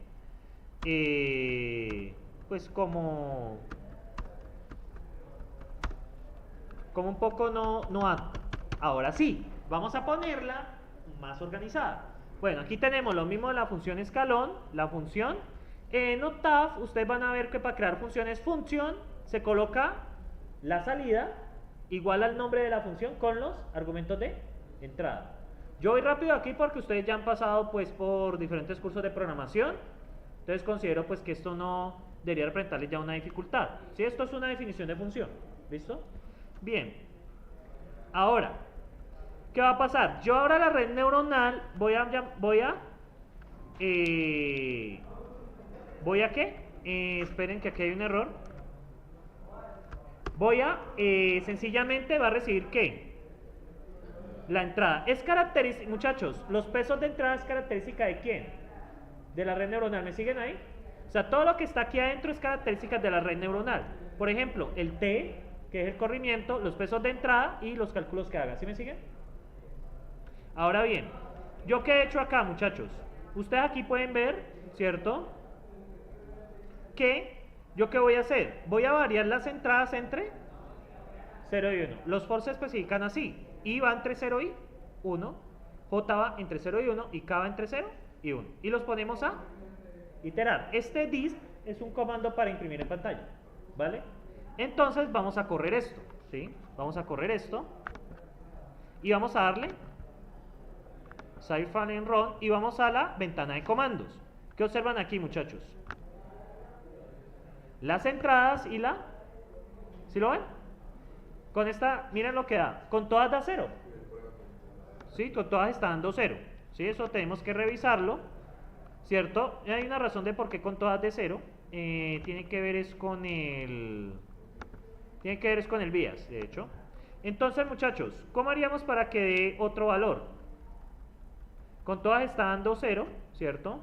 Speaker 1: pues como un poco no apta. Ahora sí, vamos a ponerla más organizada. Bueno, aquí tenemos lo mismo de la función escalón, la función. En Octave, ustedes van a ver que para crear funciones función, se coloca la salida igual al nombre de la función con los argumentos de entrada. Yo voy rápido aquí porque ustedes ya han pasado pues por diferentes cursos de programación. Entonces considero pues que esto no debería representarles ya una dificultad. ¿Sí? Esto es una definición de función. ¿Listo? Bien. Ahora, ¿qué va a pasar? Yo ahora la red neuronal voy a ¿qué? Esperen que aquí hay un error. Sencillamente va a recibir ¿qué? La entrada. Es característica, muchachos, los pesos de entrada es característica ¿de quién? De la red neuronal. ¿Me siguen ahí? O sea, todo lo que está aquí adentro es característica de la red neuronal. Por ejemplo, el T, que es el corrimiento, los pesos de entrada y los cálculos que haga. ¿Sí me siguen? Ahora bien, ¿yo qué he hecho acá, muchachos? Ustedes aquí pueden ver, ¿cierto? Que, ¿yo qué voy a hacer? Voy a variar las entradas entre 0 y 1. Los for se especifican así. I va entre 0 y 1. J va entre 0 y 1. Y K va entre 0 y 1. Y los ponemos a iterar. Este dist es un comando para imprimir en pantalla. ¿Vale? Entonces vamos a correr esto. ¿Sí? Vamos a correr esto. Y vamos a darle save file and run y vamos a la ventana de comandos. ¿Qué observan aquí, muchachos? Las entradas y la... ¿Sí lo ven? Con esta, miren lo que da. Con todas da 0. ¿Sí? Con todas está dando 0. ¿Sí? Eso tenemos que revisarlo. ¿Cierto? Y hay una razón de por qué con todas de 0. Tiene que ver es con el... Tiene que ver es con el BIAS, de hecho. Entonces, muchachos, ¿cómo haríamos para que dé otro valor? Con todas está dando 0, ¿cierto?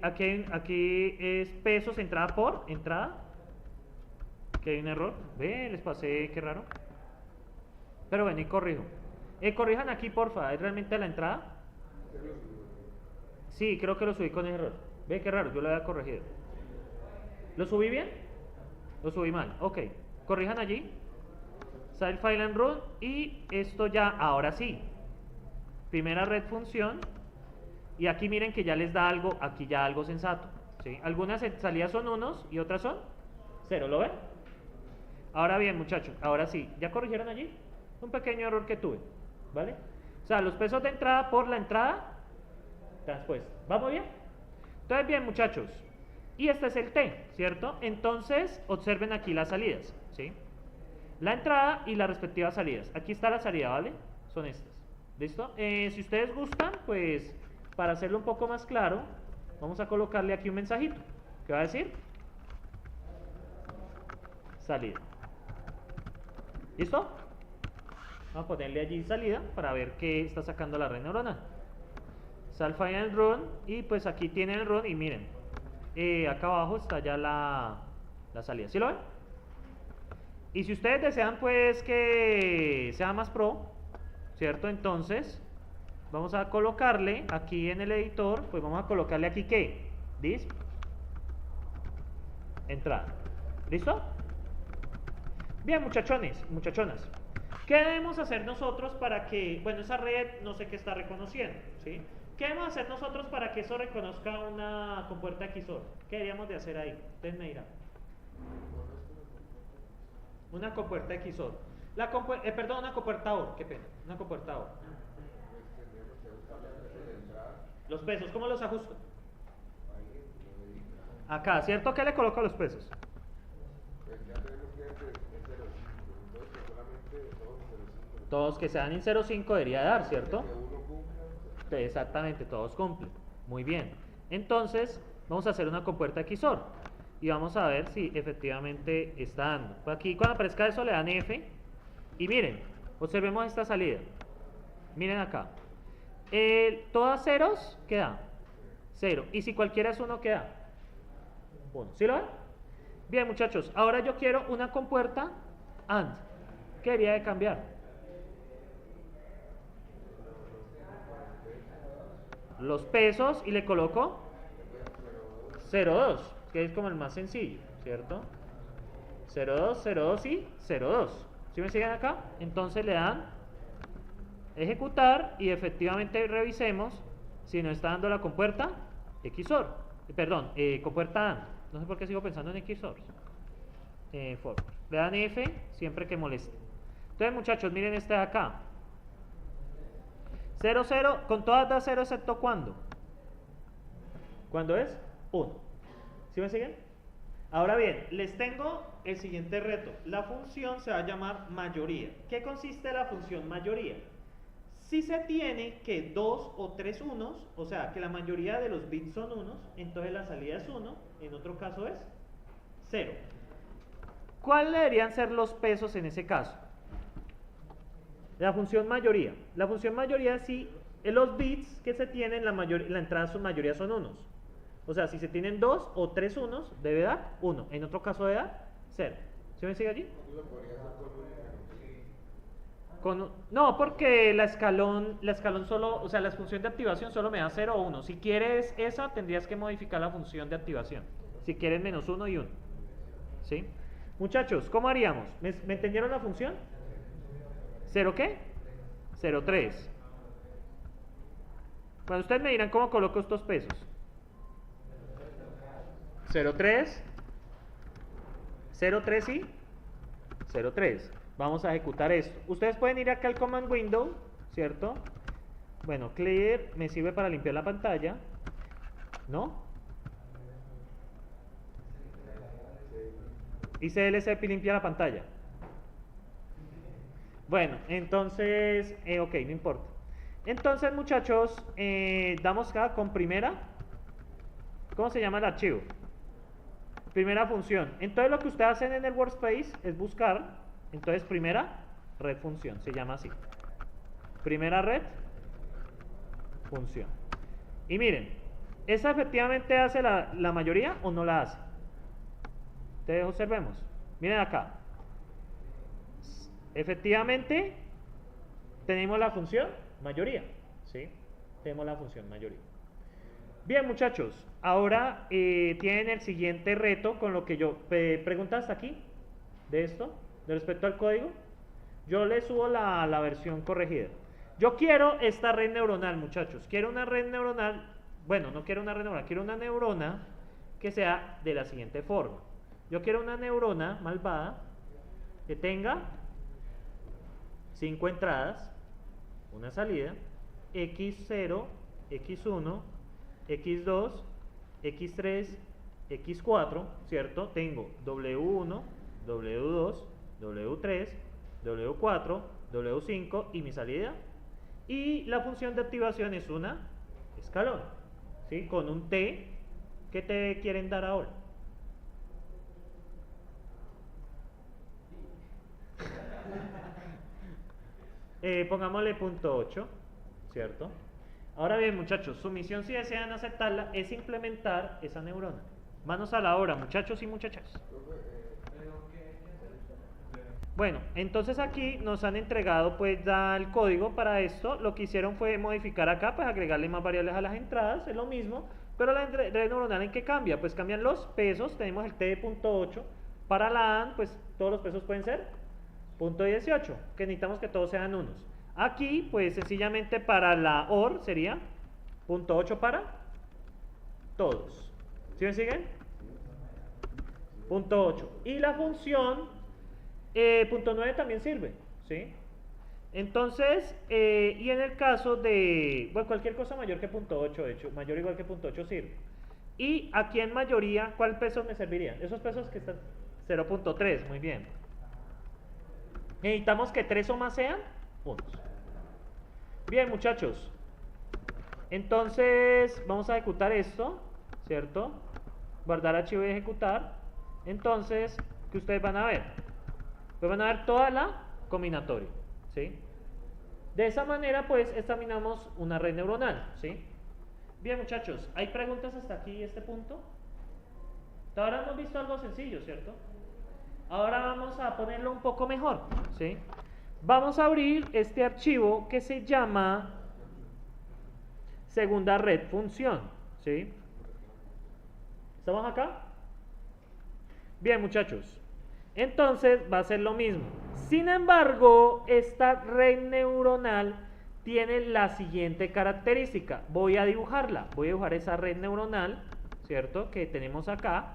Speaker 1: Aquí es pesos entrada por entrada. Aquí hay un error. Ve, les pasé, qué raro. Pero bueno, y corrijo. Corrijan aquí, porfa, ¿es realmente la entrada? Sí, creo que lo subí con error. Ve, qué raro, yo lo había corregido. ¿Lo subí bien? Lo subí mal, ok. Corrijan allí. Save file and run. Y esto ya, ahora sí. Primera red función. Y aquí miren que ya les da algo, aquí ya algo sensato. ¿Sí? Algunas salidas son unos y otras son 0, ¿lo ven? Ahora bien, muchachos, ahora sí. ¿Ya corrigieron allí? Un pequeño error que tuve, ¿vale? O sea, los pesos de entrada por la entrada transpuesta. ¿Vamos bien? Entonces, bien, muchachos. Y este es el T, ¿cierto? Entonces, observen aquí las salidas, ¿sí? La entrada y las respectivas salidas. Aquí está la salida, ¿vale? Son estas. ¿Listo? Si ustedes gustan, pues, para hacerlo un poco más claro, vamos a colocarle aquí un mensajito. ¿Qué va a decir? Salida. ¿Listo? Vamos a ponerle allí salida para ver qué está sacando la red neuronal. Save file and run. Y pues aquí tienen el run y miren. Acá abajo está ya la salida. ¿Sí lo ven? Y si ustedes desean pues que sea más pro, ¿cierto? Entonces vamos a colocarle aquí en el editor, pues vamos a colocarle aquí ¿qué? This entrada. ¿Listo? Bien, muchachones, muchachonas. ¿Qué debemos hacer nosotros para que, bueno, esa red no sé qué está reconociendo, ¿sí? ¿Qué debemos hacer nosotros para que eso reconozca una compuerta XOR? ¿Qué deberíamos de hacer ahí? Ustedes me dirán. Una compuerta XOR. Perdón, una compuerta OR, qué pena. Una compuerta OR. Los pesos, ¿cómo los ajusto? Acá, ¿cierto? ¿Qué le coloco a los pesos? Todos que sean en 0,5 debería dar, ¿cierto? Exactamente, todos cumplen. Muy bien. Entonces, vamos a hacer una compuerta XOR. Y vamos a ver si efectivamente está dando. Aquí cuando aparezca eso le dan F. Y miren, observemos esta salida. Miren acá. Todas ceros, ¿qué da? 0. Y si cualquiera es 1, ¿qué da? 1. ¿Sí lo ven? Bien, muchachos. Ahora yo quiero una compuerta AND. ¿Qué debería de cambiar? Los pesos y le coloco 0,2, que es como el más sencillo, ¿cierto? 0,2, 0,2 y 0,2. ¿Sí me siguen acá? Entonces le dan ejecutar y efectivamente revisemos si nos está dando la compuerta XOR. Perdón, compuerta AND. No sé por qué sigo pensando en XOR. Le dan F siempre que moleste. Entonces, muchachos, miren este de acá. 0, 0, con todas da 0 excepto cuando. ¿Cuándo es? 1. ¿Sí me siguen? Ahora bien, les tengo el siguiente reto. La función se va a llamar mayoría. ¿Qué consiste la función mayoría? Si se tiene que 2 o 3 unos, o sea, que la mayoría de los bits son unos, entonces la salida es 1, en otro caso es 0. ¿Cuáles deberían ser los pesos en ese caso? La función mayoría. La función mayoría si los bits que se tienen, la entrada son mayoría son unos. O sea, si se tienen 2 o 3 unos, debe dar 1. En otro caso debe dar 0. ¿Sí me sigue allí? No, porque la escalón solo, o sea, la función de activación solo me da 0 o 1. Si quieres esa, tendrías que modificar la función de activación. Si quieres menos 1 y 1. ¿Sí? Muchachos, ¿cómo haríamos? ¿Me entendieron la función? ¿0 qué? 0,3. Bueno, ustedes me dirán cómo coloco estos pesos. 0,3, 0,3 y 0,3. Vamos a ejecutar esto. Ustedes pueden ir acá al command window, ¿cierto? Bueno, clear me sirve para limpiar la pantalla, ¿no? Y CLC limpia la pantalla. Bueno, entonces, ok, no importa. Entonces, muchachos, damos acá con primera. ¿Cómo se llama el archivo? Primera función. Entonces, lo que ustedes hacen en el workspace es buscar. Entonces, primera red función, se llama así. Primera red función. Y miren, ¿esa efectivamente hace la mayoría o no la hace? Entonces, observemos. Miren acá. Efectivamente, tenemos la función mayoría, ¿sí? Tenemos la función mayoría. Bien, muchachos, ahora tienen el siguiente reto con lo que yo... ¿Preguntas aquí de esto? De respecto al código. Yo les subo la versión corregida. Yo quiero esta red neuronal, muchachos. Quiero una red neuronal... Bueno, no quiero una red neuronal, quiero una neurona que sea de la siguiente forma. Yo quiero una neurona malvada que tenga 5 entradas, una salida, x0, x1, x2, x3, x4, ¿cierto? Tengo w1, w2, w3, w4, w5 y mi salida. Y la función de activación es una escalón, ¿sí? Con un t. ¿Qué te quieren dar ahora? Pongámosle punto 8, ¿cierto? Ahora bien, muchachos, su misión, si desean aceptarla, es implementar esa neurona. Manos a la obra, muchachos y muchachas. Bueno, entonces aquí nos han entregado pues ya el código para esto. Lo que hicieron fue modificar acá, pues agregarle más variables a las entradas, es lo mismo. Pero la red neuronal, ¿en qué cambia? Pues cambian los pesos, tenemos el t de punto 8. Para la AND, pues todos los pesos pueden ser punto 18, que necesitamos que todos sean unos. Aquí, pues sencillamente para la OR sería punto 8 para todos. ¿Sí me siguen? Punto 8. Y la función punto 9 también sirve, ¿sí? Entonces, y en el caso de, bueno, cualquier cosa mayor que punto 8, de hecho, mayor o igual que punto 8 sirve. Y aquí en mayoría, ¿cuál peso me serviría? Esos pesos que están 0.3, muy bien. Necesitamos que 3 o más sean unos. Bien, muchachos. Entonces, vamos a ejecutar esto, ¿cierto? Guardar archivo y ejecutar. Entonces, ¿qué ustedes van a ver? Pues van a ver toda la combinatoria, ¿sí? De esa manera, pues, examinamos una red neuronal, ¿sí? Bien, muchachos, ¿hay preguntas hasta aquí, este punto? Hasta ahora hemos visto algo sencillo, ¿cierto? Ahora vamos a ponerlo un poco mejor, ¿sí? Vamos a abrir este archivo que se llama segunda red función, ¿sí? ¿Estamos acá? Bien, muchachos. Entonces va a ser lo mismo. Sin embargo, esta red neuronal tiene la siguiente característica. Voy a dibujarla. Voy a dibujar esa red neuronal, ¿cierto? Que tenemos acá.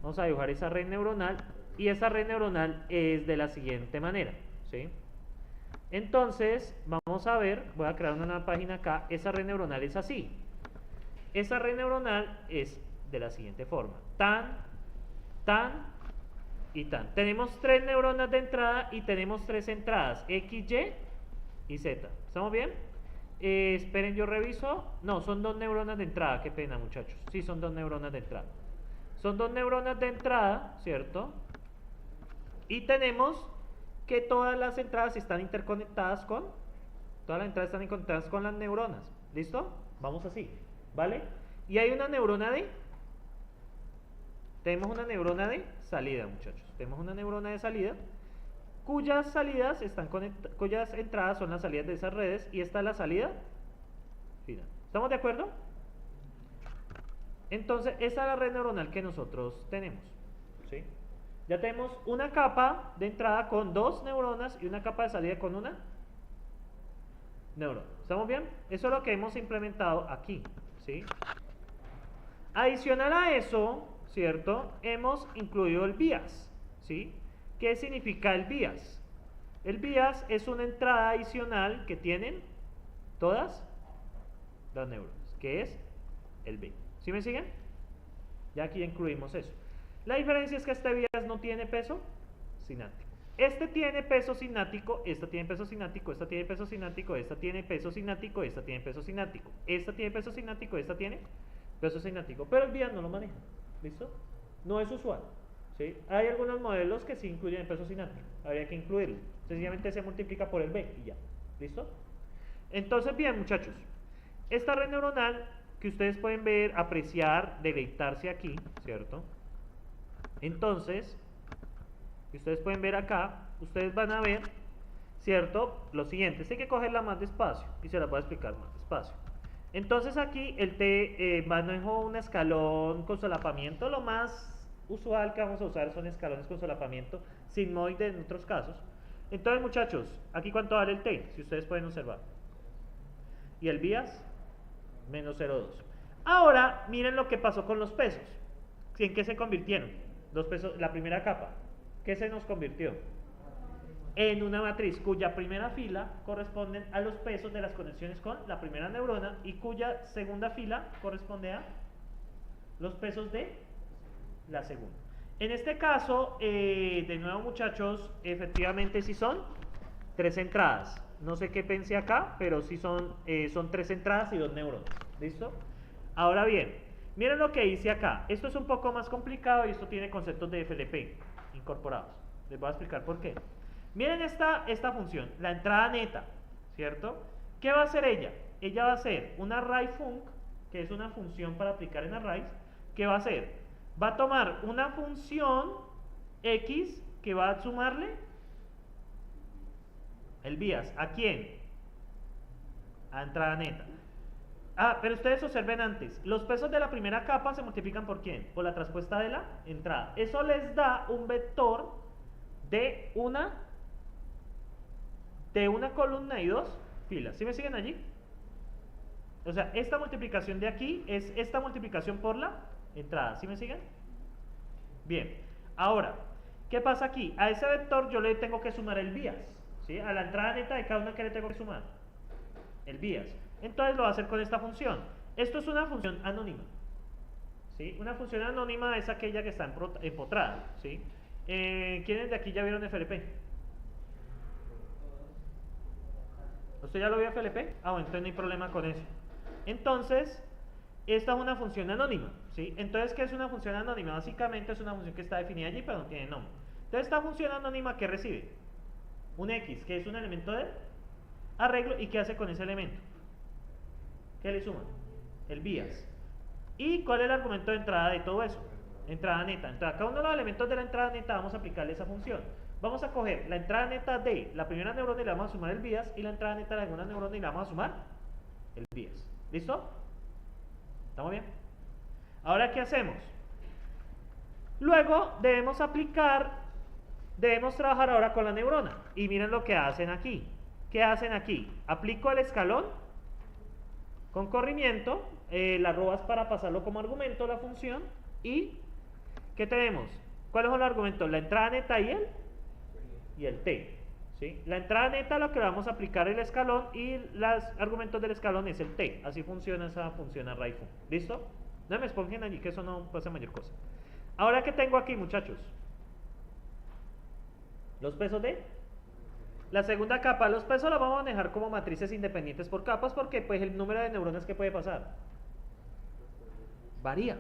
Speaker 1: Vamos a dibujar esa red neuronal. Y esa red neuronal es de la siguiente manera, ¿sí? Entonces, vamos a ver. Voy a crear una nueva página acá. Esa red neuronal es así. Esa red neuronal es de la siguiente forma. Tan y tan. Tenemos 3 neuronas de entrada y tenemos 3 entradas, X, Y y Z. ¿Estamos bien? Esperen, yo reviso. No, son 2 neuronas de entrada. Qué pena, muchachos. Sí, son 2 neuronas de entrada. Son 2 neuronas de entrada, ¿cierto? Y tenemos que todas las entradas están interconectadas con... Todas las entradas están conectadas con las neuronas. ¿Listo? Vamos así, ¿vale? Y hay una neurona de... Tenemos una neurona de salida, muchachos. Tenemos una neurona de salida cuyas salidas están cuyas entradas son las salidas de esas redes y esta es la salida final. ¿Estamos de acuerdo? Entonces, esta es la red neuronal que nosotros tenemos, ¿sí? Ya tenemos una capa de entrada con 2 neuronas y una capa de salida con una neurona. ¿Estamos bien? Eso es lo que hemos implementado aquí, ¿sí? Adicional a eso, ¿cierto? Hemos incluido el bias, ¿sí? ¿Qué significa el bias? El bias es una entrada adicional que tienen todas las neuronas, que es el B. ¿Sí me siguen? Ya aquí incluimos eso. La diferencia es que este vías no tiene peso cinático. Este tiene peso cinático, esta tiene peso cinático, esta tiene peso cinático, esta tiene peso cinático, esta tiene peso cinático, esta tiene peso cinático, esta tiene peso cinático, pero el vías no lo maneja. ¿Listo? No es usual. ¿Sí? Hay algunos modelos que sí incluyen el peso cinático, habría que incluirlo. Sencillamente se multiplica por el B y ya. ¿Listo? Entonces, bien, muchachos, esta red neuronal que ustedes pueden ver, apreciar, deleitarse aquí, ¿cierto? Entonces, ustedes pueden ver acá, ustedes van a ver, ¿cierto? Lo siguiente, hay que cogerla más despacio y se la voy a explicar más despacio. Entonces aquí el T manejo un escalón con solapamiento. Lo más usual que vamos a usar son escalones con solapamiento sigmoide en otros casos. Entonces, muchachos, aquí cuánto vale el T, si ustedes pueden observar. Y el vías, menos 0,2. Ahora, miren lo que pasó con los pesos. ¿En qué se convirtieron? Los pesos, la primera capa. ¿Qué se nos convirtió? En una matriz cuya primera fila corresponden a los pesos de las conexiones con la primera neurona y cuya segunda fila corresponde a los pesos de la segunda. En este caso, de nuevo, muchachos, efectivamente sí son 3 entradas. No sé qué pensé acá, pero sí son 3 entradas y 2 neuronas. ¿Listo? Ahora bien, miren lo que hice acá. Esto es un poco más complicado y esto tiene conceptos de FLP incorporados. Les voy a explicar por qué. Miren esta función, la entrada neta, ¿cierto? ¿Qué va a hacer ella? Ella va a hacer una array func, que es una función para aplicar en arrays. ¿Qué va a hacer? Va a tomar una función x que va a sumarle el vías. ¿A quién? A entrada neta. Ah, pero ustedes observen antes, los pesos de la primera capa se multiplican ¿por quién? Por la traspuesta de la entrada. Eso les da un vector de una columna y 2 filas. ¿Sí me siguen allí? O sea, esta multiplicación de aquí es esta multiplicación por la entrada. ¿Sí me siguen? Bien. Ahora, ¿qué pasa aquí? A ese vector yo le tengo que sumar el vías. ¿Sí? A la entrada neta de cada una, que le tengo que sumar? El vías. Entonces lo va a hacer con esta función. Esto es una función anónima. ¿Sí? Una función anónima es aquella que está empotrada. ¿Sí? ¿Quiénes de aquí ya vieron FLP? ¿Usted ya lo vio FLP? Ah, bueno, entonces no hay problema con eso. Entonces, esta es una función anónima. ¿Sí? Entonces, ¿qué es una función anónima? Básicamente es una función que está definida allí, pero no tiene nombre. Entonces, esta función anónima, ¿qué recibe? Un X, que es un elemento de arreglo. ¿Y qué hace con ese elemento? ¿Qué le suma? El vías. ¿Y cuál es el argumento de entrada de todo eso? Entrada neta. Entonces, cada uno de los elementos de la entrada neta vamos a aplicarle esa función. Vamos a coger la entrada neta de la primera neurona y le vamos a sumar el vías, y la entrada neta de la segunda neurona y le vamos a sumar el vías. ¿Listo? ¿Estamos bien? Ahora, ¿qué hacemos? Luego debemos trabajar ahora con la neurona. Y miren lo que hacen aquí. ¿Qué hacen aquí? Aplico el escalón con corrimiento, la arrobas para pasarlo como argumento, la función. ¿Y qué tenemos? ¿Cuáles son los argumentos? La entrada neta y el T. ¿Sí? La entrada neta, lo que vamos a aplicar el escalón, y los argumentos del escalón es el T. Así funciona esa función array func. ¿Listo? No me esponjen allí, que eso no pasa mayor cosa. Ahora, ¿qué tengo aquí, muchachos? Los pesos de la segunda capa. Los pesos los vamos a manejar como matrices independientes por capas, porque pues el número de neuronas que puede pasar varía.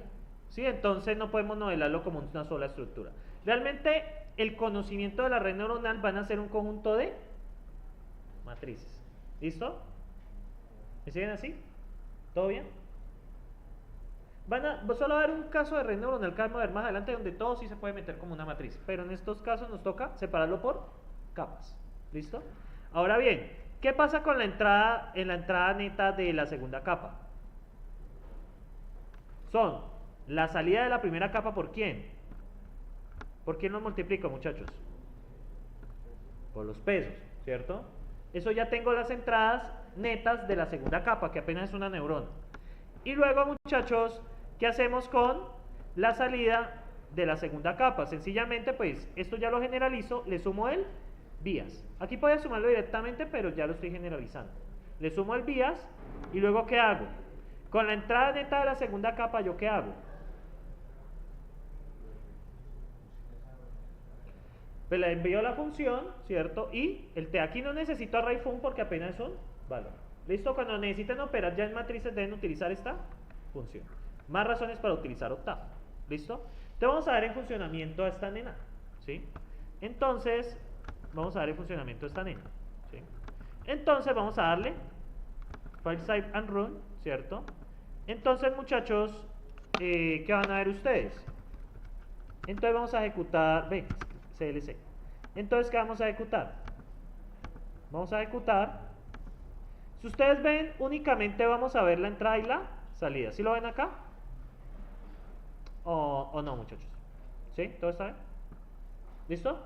Speaker 1: ¿Sí? Entonces no podemos modelarlo como una sola estructura. Realmente el conocimiento de la red neuronal van a ser un conjunto de matrices. ¿Listo? ¿Me siguen así? ¿Todo bien? Solo va a haber un caso de red neuronal que vamos a ver más adelante, donde todo sí se puede meter como una matriz, pero en estos casos nos toca separarlo por capas. ¿Listo? Ahora bien, ¿qué pasa con la entrada neta de la segunda capa? Son la salida de la primera capa, ¿por quién? ¿Por quién nos multiplico, muchachos? Por los pesos, ¿cierto? Eso ya tengo las entradas netas de la segunda capa, que apenas es una neurona. Y luego, muchachos, ¿qué hacemos con la salida de la segunda capa? Sencillamente, pues, esto ya lo generalizo, le sumo el vías. Aquí podía sumarlo directamente, pero ya lo estoy generalizando. Le sumo el vías y luego ¿qué hago? Con la entrada neta de la segunda capa, ¿yo qué hago? Pues le envío la función, ¿cierto? Y el T aquí no necesito array fun porque apenas es un valor. ¿Listo? Cuando necesiten operar ya en matrices deben utilizar esta función. Más razones para utilizar octavo. ¿Listo? Entonces vamos a ver en funcionamiento a esta nena. ¿Sí? Entonces, vamos a ver el funcionamiento de esta nena. ¿Sí? Entonces vamos a darle file save and run, ¿cierto? Entonces, muchachos, ¿qué van a ver ustedes? Entonces vamos a ejecutar, ve, CLC. Entonces, ¿qué vamos a ejecutar? Vamos a ejecutar. Si ustedes ven, únicamente vamos a ver la entrada y la salida. ¿Sí lo ven acá? ¿O no, muchachos? ¿Sí? ¿Todo está bien? ¿Listo?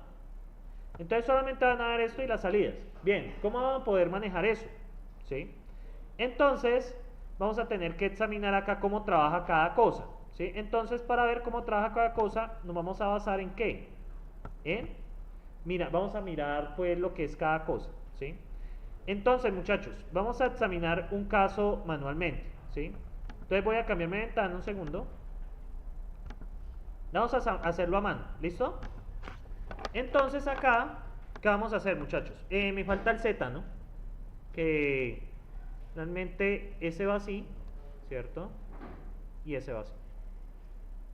Speaker 1: Entonces solamente van a ver esto y las salidas. Bien, ¿cómo vamos a poder manejar eso? ¿Sí? Entonces, vamos a tener que examinar acá cómo trabaja cada cosa. ¿Sí? Entonces, para ver cómo trabaja cada cosa, nos vamos a basar en ¿qué? Mira, vamos a mirar pues lo que es cada cosa. ¿Sí? Entonces, muchachos, vamos a examinar un caso manualmente. ¿Sí? Entonces voy a cambiar mi ventana un segundo. Vamos a hacerlo a mano. ¿Listo? Entonces acá, ¿qué vamos a hacer, muchachos? Me falta el Z, ¿no? Que realmente ese va así, ¿cierto? Y ese va así.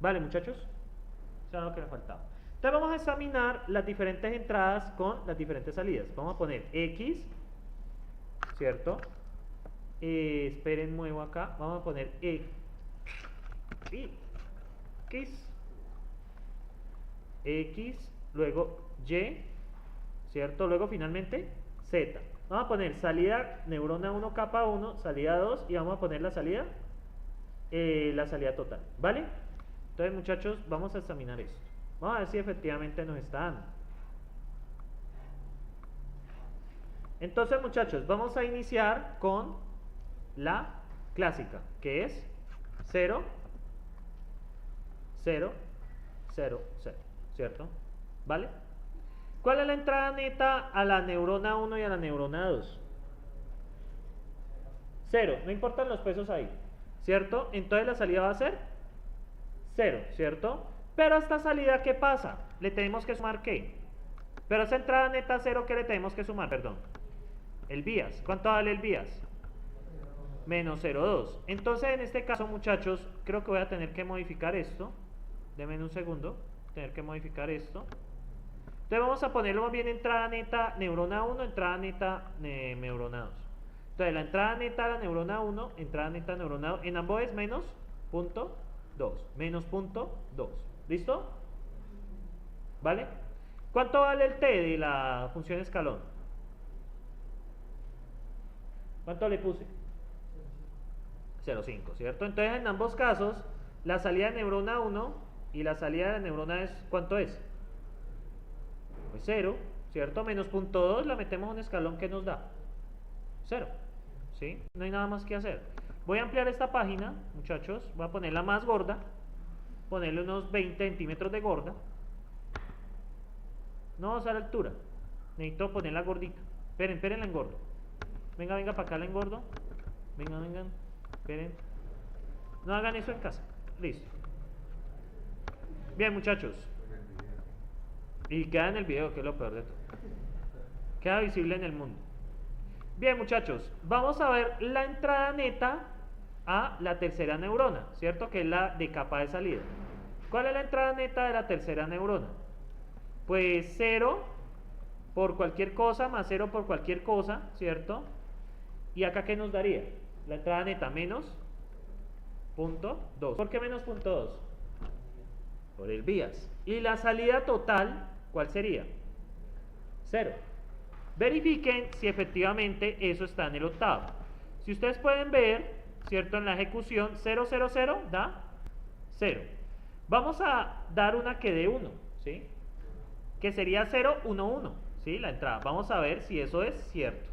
Speaker 1: ¿Vale, muchachos? Eso era lo que me faltaba. Entonces vamos a examinar las diferentes entradas con las diferentes salidas. Vamos a poner X, ¿cierto? Esperen, muevo acá. Vamos a poner X, luego Y, ¿cierto? Luego finalmente Z. Vamos a poner salida neurona 1 capa 1, salida 2 y vamos a poner la salida total, ¿vale? Entonces, muchachos, vamos a examinar esto. Vamos a ver si efectivamente nos está dando. Entonces, muchachos, vamos a iniciar con la clásica, que es 0, 0, 0, 0, ¿cierto? ¿Vale? ¿Cuál es la entrada neta a la neurona 1 y a la neurona 2? 0, no importan los pesos ahí, ¿cierto? Entonces la salida va a ser 0, ¿cierto? Pero a esta salida, ¿qué pasa? Le tenemos que sumar ¿qué? Pero a esa entrada neta 0, ¿qué le tenemos que sumar? Perdón. El vías. ¿Cuánto vale el vías? Menos 0,2. Entonces, en este caso, muchachos, creo que voy a tener que modificar esto. Denme un segundo. Tener que modificar esto. Entonces vamos a ponerlo más bien entrada neta neurona 1, entrada neta neurona 2. Entonces la entrada neta a la neurona 1, entrada neta neurona 2, en ambos es menos punto 2, menos punto 2. ¿Listo? ¿Vale? ¿Cuánto vale el t de la función escalón? ¿Cuánto le puse? 0,5, ¿cierto? Entonces en ambos casos la salida de neurona 1 y la salida de la neurona es, ¿cuánto es? Pues 0, ¿cierto? Menos punto 2 la metemos en un escalón que nos da 0, ¿sí? No hay nada más que hacer. Voy a ampliar esta página, muchachos. Voy a ponerla más gorda. Ponerle unos 20 centímetros de gorda. No vamos a la altura. Necesito ponerla gordita. Esperen, la engordo. Venga, para acá la engordo. Vengan. Esperen. No hagan eso en casa. Listo. Bien, muchachos. Y queda en el video, que es lo peor de todo. Queda visible en el mundo. Bien, muchachos, vamos a ver la entrada neta a la tercera neurona, ¿cierto? Que es la de capa de salida. ¿Cuál es la entrada neta de la tercera neurona? Pues 0 por cualquier cosa más 0 por cualquier cosa, ¿cierto? ¿Y acá qué nos daría? La entrada neta menos punto 2. ¿Por qué menos punto 2? Por el vías. Y la salida total, ¿cuál sería? 0. Verifiquen si efectivamente eso está en el octavo. Si ustedes pueden ver, ¿cierto? En la ejecución 0, 0, 0 da 0. Vamos a dar una que dé 1, ¿sí? Que sería 0, 1, 1, ¿sí? La entrada. Vamos a ver si eso es cierto.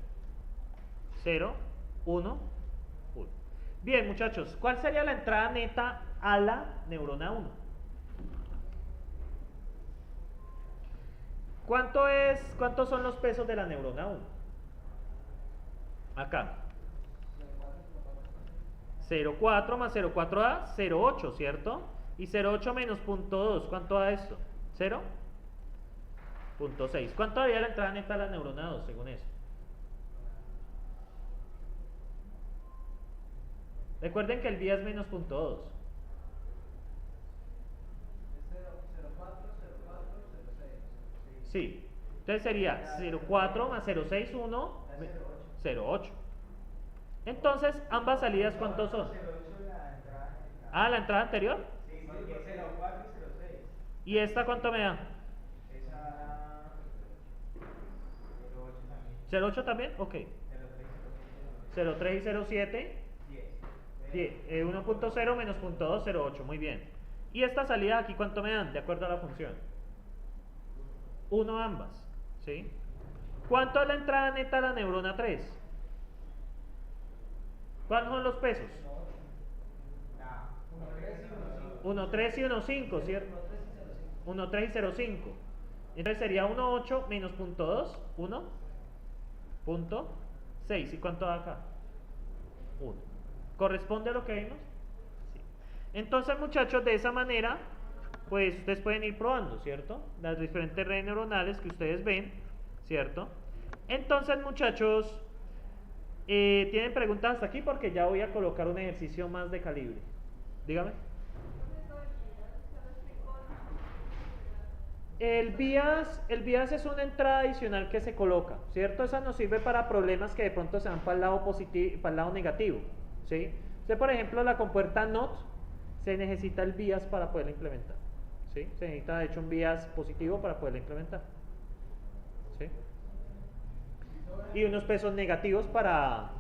Speaker 1: 0, 1, 1. Bien, muchachos, ¿cuál sería la entrada neta a la neurona 1? ¿Cuántos son los pesos de la neurona 1? Acá. 0,4 más 0,4 da 0,8, ¿cierto? Y 0,8 menos 0,2, ¿cuánto da esto? 0,6. ¿Cuánto daría la entrada neta a la neurona 2 según eso? Recuerden que el vía es menos 0,2. Sí. Entonces sería 0,4 más 0,6, 1, 0,8. Entonces, ambas salidas, ¿cuántos son? Ah, la entrada anterior.
Speaker 3: Sí, porque 0,4 y 0,6.
Speaker 1: ¿Y esta cuánto me da?
Speaker 3: Esa 0,8 también.
Speaker 1: 0,8 también, ok. 0,3 y 0,7. 1,0 menos 0,2, 0,8, muy bien. ¿Y esta salida aquí cuánto me dan? De acuerdo a la función. 1 ambas, ¿sí? ¿Cuánto es la entrada neta a la neurona 3? ¿Cuáles son los pesos? 1,3 y 1,5, ¿cierto? 1,3 y 0,5. Entonces sería 1,8 menos 0,2, 1,6. ¿Y cuánto da acá? 1. ¿Corresponde a lo que vimos? Sí. Entonces, muchachos, de esa manera, pues ustedes pueden ir probando, ¿cierto? Las diferentes redes neuronales que ustedes ven, ¿cierto? Entonces, muchachos, ¿tienen preguntas hasta aquí? Porque ya voy a colocar un ejercicio más de calibre. Dígame. El BIAS es una entrada adicional que se coloca, ¿cierto? Esa nos sirve para problemas que de pronto se van para el lado positivo, para el lado negativo, ¿sí? Entonces, por ejemplo, la compuerta NOT, se necesita el BIAS para poderla implementar, ¿sí? Se necesita, de hecho, un BIAS positivo para poderla implementar, ¿sí? Y unos pesos negativos para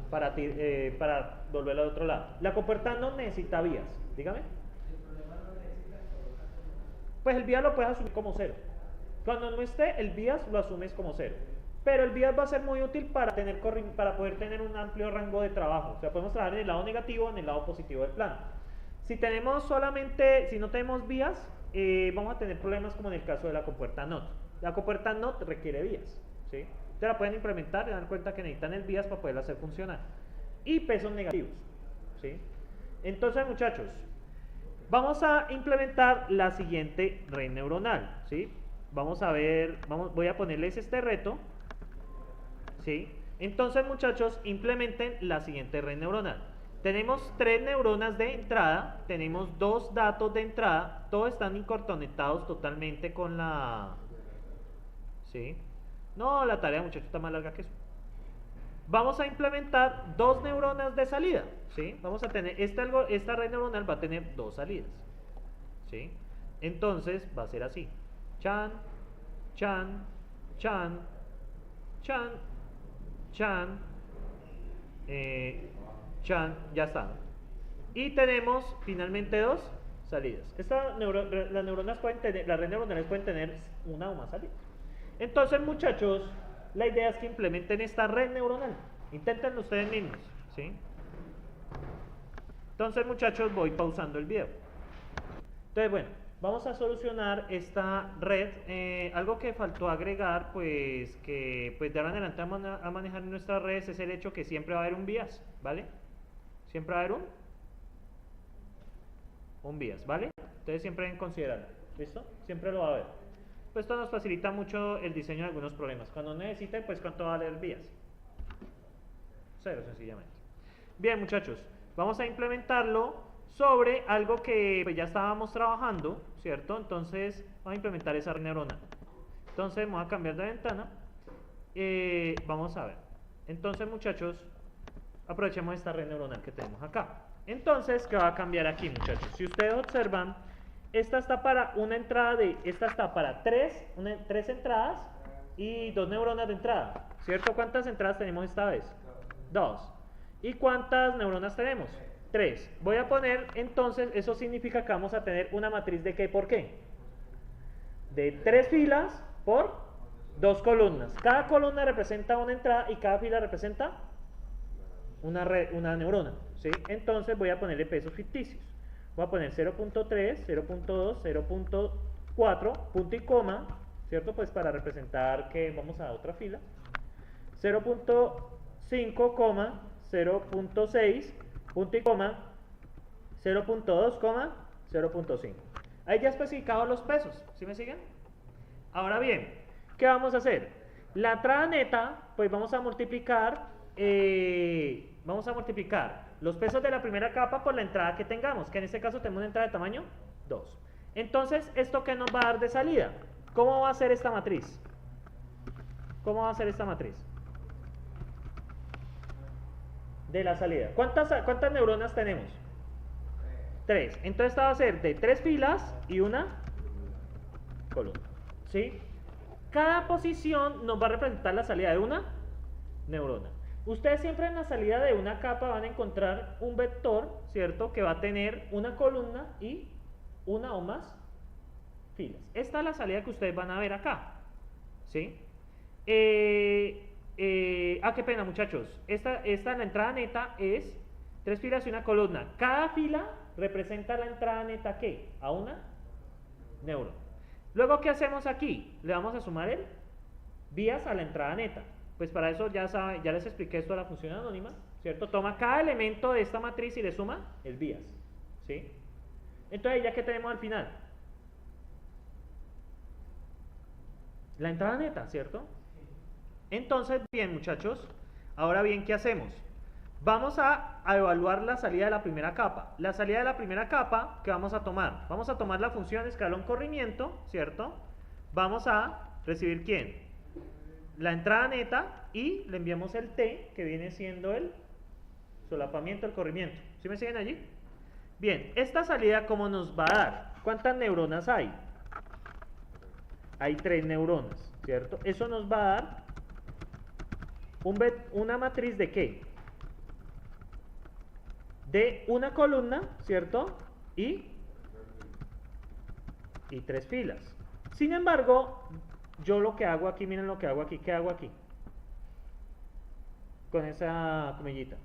Speaker 1: volverla al otro lado. La compuerta NOT necesita BIAS, dígame. Pues el BIAS lo puedes asumir como 0. Cuando no esté, el BIAS lo asumes como 0. Pero el BIAS va a ser muy útil para poder tener un amplio rango de trabajo. O sea, podemos trabajar en el lado negativo o en el lado positivo del plano. Si no tenemos BIAS, vamos a tener problemas como en el caso de la compuerta NOT. La compuerta NOT requiere BIAS, ¿sí? Ustedes la pueden implementar y dan cuenta que necesitan el BIAS para poderla hacer funcionar. Y pesos negativos, ¿sí? Entonces, muchachos, vamos a implementar la siguiente red neuronal, ¿sí? Vamos a ver, voy a ponerles este reto, ¿sí? Entonces, muchachos, implementen la siguiente red neuronal. Tenemos 3 neuronas de entrada, tenemos 2 datos de entrada, todos están interconectados totalmente con la... ¿Sí? No, la tarea, muchachos, está más larga que eso. Vamos a implementar 2 neuronas de salida, ¿sí? Vamos a tener, esta red neuronal va a tener 2 salidas, ¿sí? Entonces, va a ser así. Chan, chan, chan, chan, chan, chan, ya está. Y tenemos finalmente 2 salidas. Las redes neuronales pueden tener una o más salidas. Entonces, muchachos, la idea es que implementen esta red neuronal. Inténtenlo ustedes mismos, ¿sí? Entonces, muchachos, voy pausando el video. Entonces, bueno, vamos a solucionar esta red. Algo que faltó agregar, pues, que pues de ahora en adelante a manejar nuestras redes es el hecho que siempre va a haber un BIAS, ¿vale? Siempre va a haber un BIAS, ¿vale? Entonces, siempre deben considerarlo, ¿listo? Siempre lo va a haber. Pues esto nos facilita mucho el diseño de algunos problemas. Cuando necesiten, pues ¿cuánto vale el BIAS? 0, sencillamente. Bien, muchachos, vamos a implementarlo sobre algo que pues, ya estábamos trabajando, ¿cierto? Entonces, vamos a implementar esa red neuronal. Entonces, vamos a cambiar de ventana. Vamos a ver. Entonces, muchachos, aprovechemos esta red neuronal que tenemos acá. Entonces, ¿qué va a cambiar aquí, muchachos? Si ustedes observan, esta está para una entrada esta está para 3 entradas y 2 neuronas de entrada, ¿cierto? ¿Cuántas entradas tenemos esta vez? 2. ¿Y cuántas neuronas tenemos? 3. Voy a poner, entonces, eso significa que vamos a tener una matriz de ¿qué por qué? De 3 filas por 2 columnas. Cada columna representa una entrada y cada fila representa una neurona, ¿sí? Entonces voy a ponerle pesos ficticios. Voy a poner 0.3, 0.2, 0.4, punto y coma, ¿cierto? Pues para representar que vamos a otra fila. 0.5, 0.6, punto y coma, 0.2, 0.5. Ahí ya he especificado los pesos, ¿sí me siguen? Ahora bien, ¿qué vamos a hacer? La entrada neta, pues vamos a multiplicar los pesos de la primera capa por la entrada que tengamos, que en este caso tenemos una entrada de tamaño 2. Entonces, ¿esto qué nos va a dar de salida? ¿Cómo va a ser esta matriz? ¿Cómo va a ser esta matriz? De la salida. ¿Cuántas neuronas tenemos? 3. Entonces esta va a ser de 3 filas y una columna. ¿Sí? Cada posición nos va a representar la salida de una neurona. Ustedes siempre en la salida de una capa van a encontrar un vector, ¿cierto? Que va a tener una columna y una o más filas. Esta es la salida que ustedes van a ver acá. ¿Sí? Qué pena, muchachos. Esta la entrada neta es 3 filas y una columna. Cada fila representa la entrada neta, ¿qué? A una neurona. Luego, ¿qué hacemos aquí? Le vamos a sumar el vías a la entrada neta. Pues para eso ya les expliqué esto de la función anónima, ¿cierto? Toma cada elemento de esta matriz y le suma el vías, ¿sí? Entonces, ¿ya qué tenemos al final? La entrada neta, ¿cierto? Entonces, bien, muchachos, ahora bien, ¿qué hacemos? Vamos a evaluar la salida de la primera capa. La salida de la primera capa, ¿qué vamos a tomar? Vamos a tomar la función escalón corrimiento, ¿cierto? Vamos a recibir, ¿quién? La entrada neta y le enviamos el T, que viene siendo el solapamiento, el corrimiento. ¿Sí me siguen allí? Bien, esta salida, ¿cómo nos va a dar? ¿Cuántas neuronas hay? Hay 3 neuronas, ¿cierto? Eso nos va a dar una matriz de ¿qué? De una columna, ¿cierto? Y 3 filas. Sin embargo, yo lo que hago aquí, miren lo que hago aquí. ¿Qué hago aquí? Con esa comillita.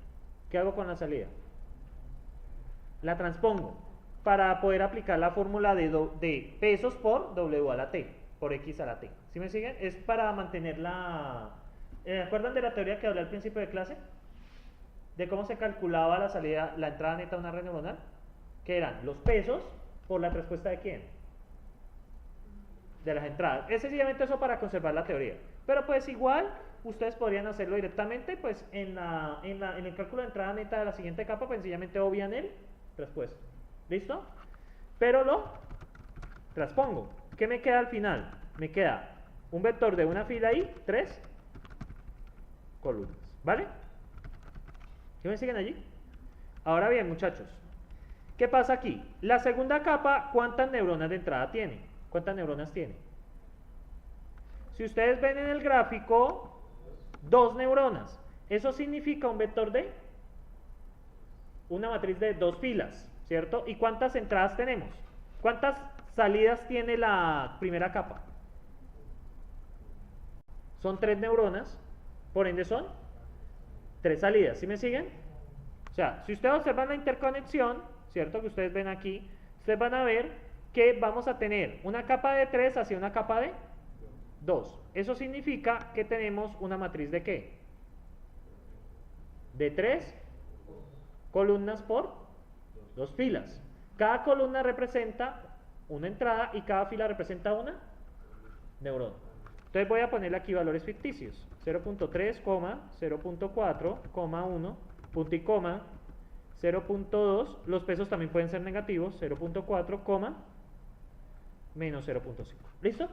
Speaker 1: ¿Qué hago con la salida? La transpongo para poder aplicar la fórmula de pesos por W a la T, por X a la T. ¿Sí me siguen? Es para mantener la... ¿Recuerdan de la teoría que hablé al principio de clase? De cómo se calculaba la salida, la entrada neta de una red neuronal. Que eran los pesos por la respuesta de ¿quién? De las entradas. Es sencillamente eso para conservar la teoría. Pero pues igual ustedes podrían hacerlo directamente, pues en el cálculo de entrada neta de la siguiente capa, pues sencillamente obvian el respuesta. ¿Listo? Pero lo transpongo. ¿Qué me queda al final? Me queda un vector de una fila y 3 columnas. ¿Vale? ¿Sí me siguen allí? Ahora bien, muchachos, ¿qué pasa aquí? La segunda capa, ¿cuántas neuronas de entrada tiene? ¿Cuántas neuronas tiene? Si ustedes ven en el gráfico, 2 neuronas. Eso significa un vector de una matriz de 2 filas, ¿cierto? ¿Y cuántas entradas tenemos? ¿Cuántas salidas tiene la primera capa? Son 3 neuronas, por ende son 3 salidas. ¿Sí me siguen? O sea, si ustedes observan la interconexión, ¿cierto? Que ustedes ven aquí, ustedes van a ver que vamos a tener una capa de 3 hacia una capa de 2. Eso significa que tenemos una matriz de ¿qué? De 3 columnas por 2 filas. Cada columna representa una entrada y cada fila representa una neurona. Entonces voy a ponerle aquí valores ficticios. 0.3, 0.4, 1, punto y coma, 0.2, los pesos también pueden ser negativos, 0.4, menos 0.5. ¿Listo?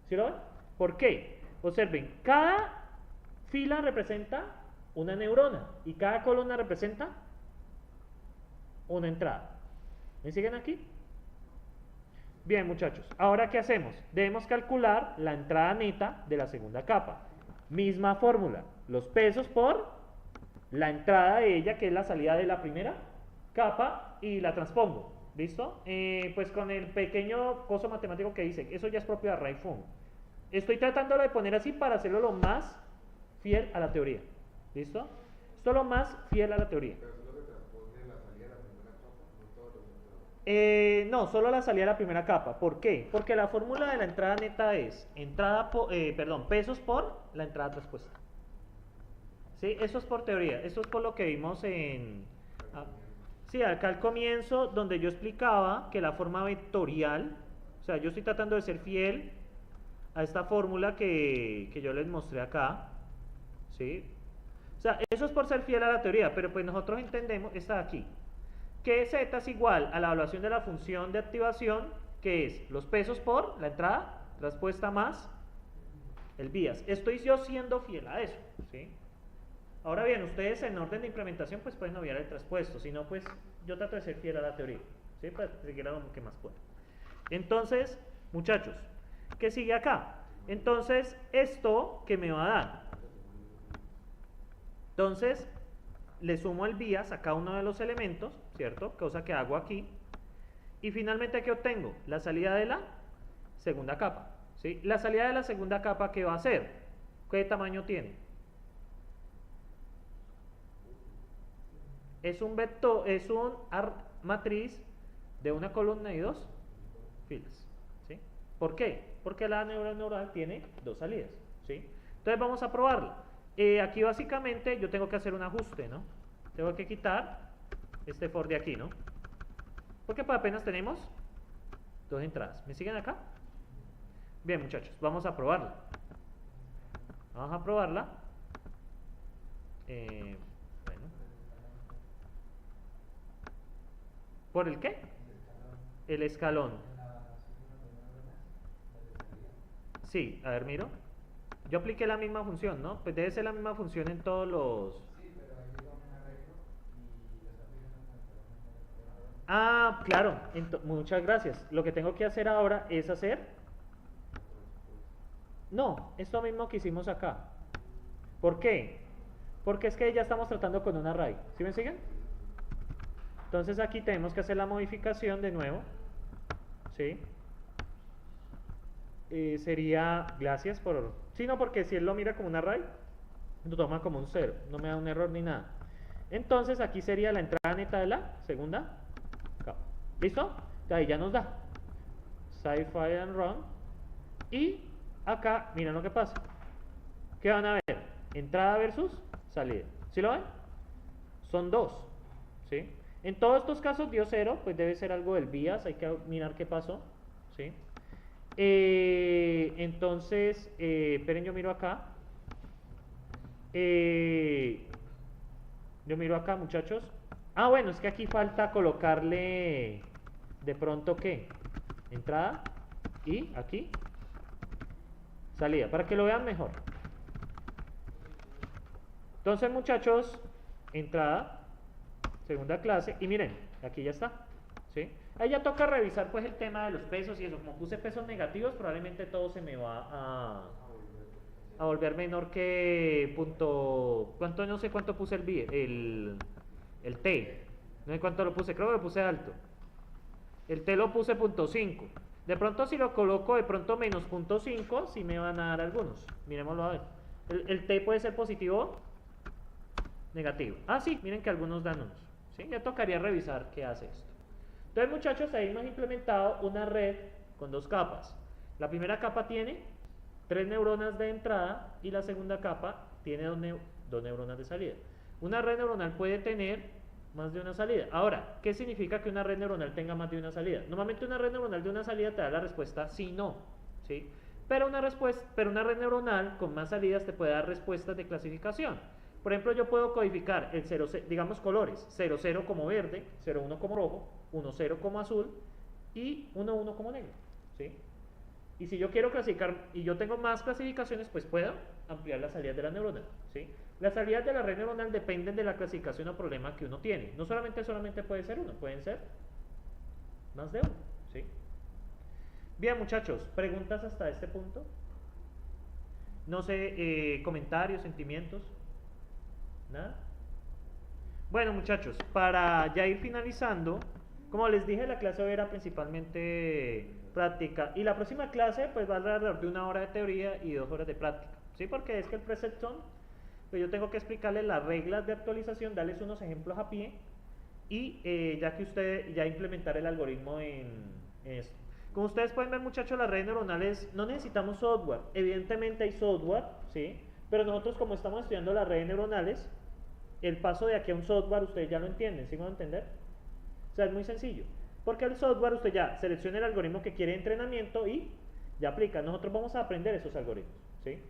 Speaker 1: ¿Sí lo ven? ¿Por qué? Observen, cada fila representa una neurona y cada columna representa una entrada. ¿Me siguen aquí? Bien, muchachos, ahora ¿qué hacemos? Debemos calcular la entrada neta de la segunda capa. Misma fórmula, los pesos por la entrada de ella, que es la salida de la primera capa, y la transpongo. ¿Listo? Pues con el pequeño coso matemático que dice, eso ya es propio de Array-Fun. Estoy tratándolo de poner así para hacerlo lo más fiel a la teoría. ¿Listo? Esto es lo más fiel a la teoría.
Speaker 2: Pero solo se transpone la salida de la primera capa, no todos los entradas.
Speaker 1: No, solo la salida de la primera capa. ¿Por qué? Porque la fórmula de la entrada neta es pesos por la entrada transpuesta. ¿Sí? Eso es por teoría. Eso es por lo que vimos en... Sí, acá al comienzo, donde yo explicaba que la forma vectorial, o sea, yo estoy tratando de ser fiel a esta fórmula que yo les mostré acá, ¿sí? O sea, eso es por ser fiel a la teoría, pero pues nosotros entendemos, está de aquí, que z es igual a la evaluación de la función de activación, que es los pesos por la entrada, respuesta más el vías. Estoy yo siendo fiel a eso, ¿sí? Ahora bien, ustedes en orden de implementación pues pueden obviar el traspuesto, si no pues yo trato de ser fiel a la teoría, ¿sí? Para seguir a lo que más pueda. Entonces, muchachos, ¿qué sigue acá? Entonces, esto que me va a dar. Entonces, le sumo el vías a cada uno de los elementos, ¿cierto? Cosa que hago aquí. Y finalmente, ¿qué obtengo? La salida de la segunda capa, ¿sí? La salida de la segunda capa, ¿qué va a ser? ¿Qué tamaño tiene? Es un vector, es un matriz de una columna y dos filas, ¿sí? ¿Por qué? Porque la neurona neural tiene dos salidas, ¿sí? Entonces vamos a probarla. Aquí básicamente yo tengo que hacer un ajuste, ¿no? Tengo que quitar este for de aquí, ¿no? Porque pues apenas tenemos dos entradas. ¿Me siguen acá? Bien, muchachos, vamos a probarla. Vamos a probarla. Bueno. ¿Por el qué? El escalón. Sí, a ver, miro. Yo apliqué la misma función, ¿no? Pues debe ser la misma función en todos los...
Speaker 2: Sí, pero ahí llegó un arreglo y lo está pidiendo.
Speaker 1: Ah, claro. Muchas gracias. Lo que tengo que hacer ahora es hacer... No, esto mismo que hicimos acá. ¿Por qué? Porque es que ya estamos tratando con un array. ¿Sí me siguen? Entonces aquí tenemos que hacer la modificación de nuevo. ¿Sí? Sería, gracias por... Sí, no, porque si él lo mira como un array, lo toma como un 0, no me da un error ni nada. Entonces aquí sería la entrada neta de la segunda capa. ¿Listo? De ahí ya nos da sci-fi and run. Y acá, miren lo que pasa. ¿Qué van a ver? Entrada versus salida. ¿Sí lo ven? Son dos, ¿sí? En todos estos casos dio 0, pues debe ser algo del vías, hay que mirar qué pasó, ¿sí? Entonces, esperen, yo miro acá. Yo miro acá, muchachos. Ah, bueno, es que aquí falta colocarle de pronto, ¿qué? Entrada y aquí salida, para que lo vean mejor. Entonces, muchachos, entrada, segunda clase, y miren, aquí ya está, ¿sí? Ahí ya toca revisar pues el tema de los pesos y eso. Como puse pesos negativos, probablemente todo se me va a volver menor que punto... ¿Cuánto? No sé cuánto puse el T. No sé cuánto lo puse, creo que lo puse alto. El T lo puse .5. De pronto si lo coloco de pronto menos .5, sí me van a dar algunos. Miremoslo a ver. El T puede ser positivo, negativo. Ah, sí, miren que algunos dan unos. ¿Sí? Ya tocaría revisar qué hace esto. Entonces, muchachos, ahí hemos implementado una red con dos capas. La primera capa tiene 3 neuronas de entrada y la segunda capa tiene 2 neuronas de salida. Una red neuronal puede tener más de una salida. Ahora, ¿qué significa que una red neuronal tenga más de una salida? Normalmente una red neuronal de una salida te da la respuesta sí, no, ¿sí? Pero una red neuronal con más salidas te puede dar respuestas de clasificación. Por ejemplo, yo puedo codificar el 0, digamos colores, 0, 0 como verde, 0, 1 como rojo, 1, 0 como azul y 1, 1 como negro, ¿sí? Y si yo quiero clasificar y yo tengo más clasificaciones, pues puedo ampliar las salidas de la neurona, ¿sí? Las salidas de la red neuronal dependen de la clasificación o problema que uno tiene. No solamente puede ser uno, pueden ser más de uno, ¿sí? Bien, muchachos, ¿preguntas hasta este punto? No sé, comentarios, sentimientos. ¿Nada? Bueno, muchachos, para ya ir finalizando, como les dije, la clase hoy era principalmente práctica y la próxima clase pues va a dar alrededor de 1 hora de teoría y 2 horas de práctica, ¿sí? Porque es que el preset son, pues yo tengo que explicarles las reglas de actualización, darles unos ejemplos a pie y ya que ustedes ya implementar el algoritmo en esto. Como ustedes pueden ver, muchachos, las redes neuronales no necesitamos software, evidentemente hay software, ¿sí? Pero nosotros como estamos estudiando las redes neuronales, el paso de aquí a un software ustedes ya lo entienden, ¿sí me van a entender? sea, es muy sencillo. Porque el software usted ya selecciona el algoritmo que quiere de entrenamiento y ya aplica. Nosotros vamos a aprender esos algoritmos, ¿sí?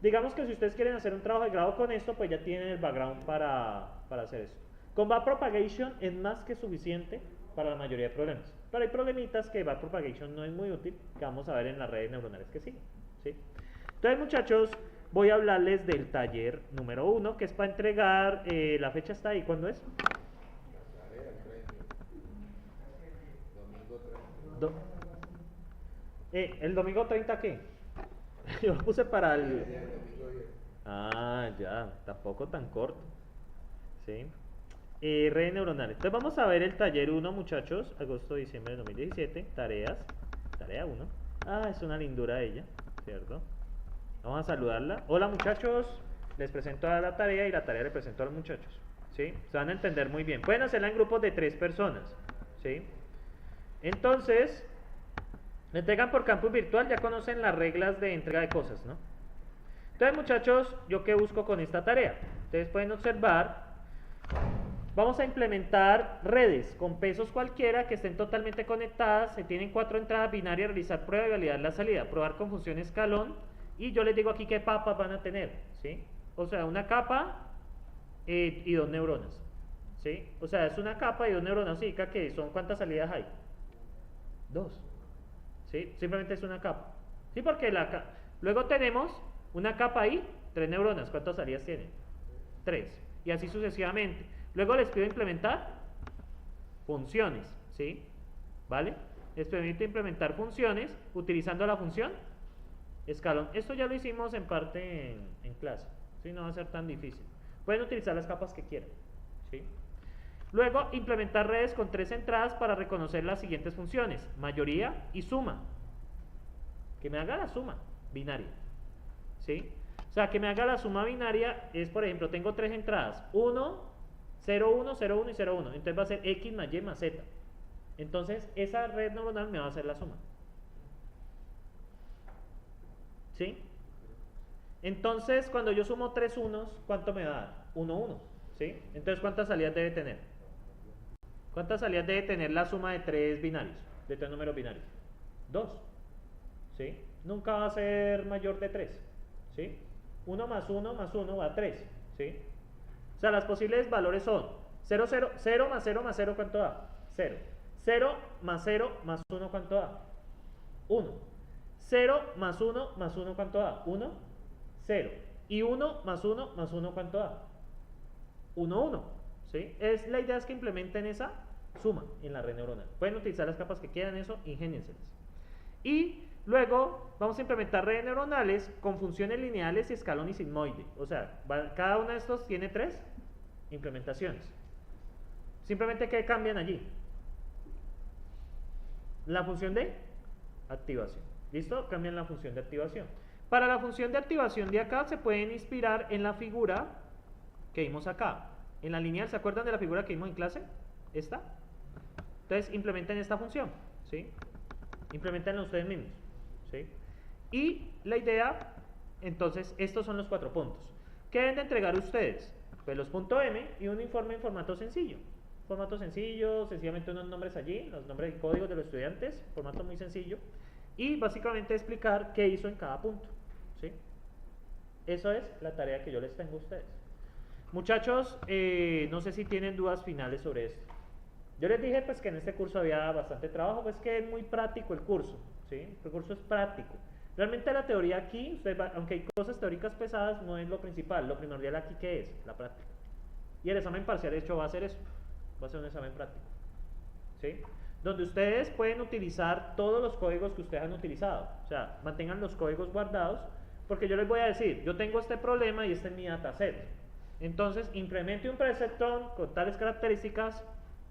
Speaker 1: Digamos que si ustedes quieren hacer un trabajo de grado con esto, pues ya tienen el background para hacer eso. Con backpropagation es más que suficiente para la mayoría de problemas. Pero hay problemitas que backpropagation no es muy útil, que vamos a ver en las redes neuronales que siguen, ¿sí? Entonces, muchachos, voy a hablarles del taller número 1, que es para entregar, la fecha está ahí, ¿cuándo es? ¿El domingo 30 qué? Yo lo puse para el... Ah, ya, tampoco tan corto. ¿Sí? Redes neuronales. Entonces vamos a ver el taller 1, muchachos. Agosto, diciembre de 2017. Tareas. Tarea 1. Ah, es una lindura ella, ¿cierto? Vamos a saludarla. Hola, muchachos. Les presento a la tarea y la tarea le presento a los muchachos. ¿Sí? Se van a entender muy bien. Pueden hacerla en grupos de 3 personas. ¿Sí? Entonces, me entregan por campus virtual. Ya conocen las reglas de entrega de cosas, ¿no? Entonces, muchachos, ¿yo qué busco con esta tarea? Ustedes pueden observar. Vamos a implementar redes con pesos cualquiera que estén totalmente conectadas. Se tienen 4 entradas binarias, realizar prueba y validar la salida, probar con función escalón. Y yo les digo aquí qué capas van a tener, ¿sí? O sea, una capa y 2 neuronas, ¿sí? O sea, es una capa y 2 neuronas. Significa que son, ¿cuántas salidas hay? 2, ¿sí? Simplemente es una capa, ¿sí? Porque luego tenemos una capa y 3 neuronas. ¿Cuántas salidas tiene? 3. Y así sucesivamente. Luego les pido implementar funciones, ¿sí? ¿Vale? Les permite implementar funciones utilizando la función escalón. Esto ya lo hicimos en parte en clase, ¿sí? No va a ser tan difícil. Pueden utilizar las capas que quieran, ¿sí? Luego, implementar redes con 3 entradas para reconocer las siguientes funciones: mayoría y suma. Que me haga la suma binaria, ¿sí? O sea, que me haga la suma binaria es, por ejemplo, tengo 3 entradas: 1, 0, 1, 0, 1 y 0, 1. Entonces va a ser X más Y más Z. Entonces, esa red neuronal me va a hacer la suma, ¿sí? Entonces, cuando yo sumo 3 unos, ¿cuánto me va a dar? 1, 1, ¿sí? Entonces, ¿cuántas salidas debe tener? ¿Cuántas salidas debe tener la suma de 3 binarios? De 3 números binarios. 2, ¿sí? Nunca va a ser mayor de 3, ¿sí? 1 más 1 más 1 va a 3, ¿sí? O sea, las posibles valores son 0, 0, 0 más 0 más 0, ¿cuánto da? 0. 0 más 0 más 1, ¿cuánto da? 1. 0 más 1 más 1, ¿cuánto da? 1, 0. Y 1 más 1 más 1, ¿cuánto da? 1, 1. ¿Sí? La idea es que implementen esa suma en la red neuronal. Pueden utilizar las capas que quieran, eso, ingénienselas. Y luego vamos a implementar redes neuronales con funciones lineales y escalón y sigmoide. O sea, cada uno de estos tiene 3 implementaciones. Simplemente, ¿qué cambian allí? La función de activación. ¿Listo? Cambian la función de activación. Para la función de activación de acá se pueden inspirar en la figura que vimos acá. En la lineal, ¿se acuerdan de la figura que vimos en clase? ¿Esta? Entonces, implementen esta función, ¿sí? Implementenla ustedes mismos, ¿sí? Y la idea, entonces, estos son los 4 puntos. ¿Qué deben de entregar ustedes? Pues los .m y un informe en formato sencillo. Formato sencillo, sencillamente unos nombres allí, los nombres de códigos de los estudiantes, formato muy sencillo. Y básicamente explicar qué hizo en cada punto, ¿sí? Eso es la tarea que yo les tengo a ustedes. Muchachos, no sé si tienen dudas finales sobre esto. Yo les dije pues que en este curso había bastante trabajo, pues que es muy práctico el curso, ¿sí? El curso es práctico. Realmente la teoría aquí, aunque hay cosas teóricas pesadas, no es lo principal. Lo primordial aquí, ¿qué es? La práctica. Y el examen parcial, de hecho, va a ser eso. Va a ser un examen práctico, ¿sí? Donde ustedes pueden utilizar todos los códigos que ustedes han utilizado. O sea, mantengan los códigos guardados, porque yo les voy a decir, yo tengo este problema y este es mi dataset. Entonces, implemente un preceptón con tales características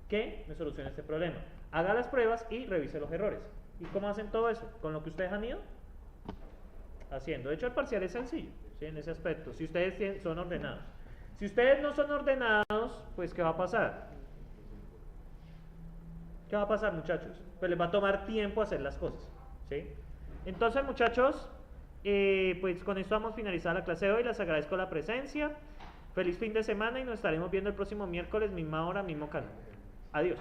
Speaker 1: que me solucione este problema. Haga las pruebas y revise los errores. ¿Y cómo hacen todo eso? Con lo que ustedes han ido haciendo. De hecho, el parcial es sencillo, ¿sí? En ese aspecto, si ustedes son ordenados. Si ustedes no son ordenados, pues ¿qué va a pasar? ¿Qué va a pasar, muchachos? Pues les va a tomar tiempo hacer las cosas, ¿sí? Entonces, muchachos, pues con esto vamos a finalizar la clase de hoy. Les agradezco la presencia. Feliz fin de semana y nos estaremos viendo el próximo miércoles, misma hora, mismo canal. Adiós.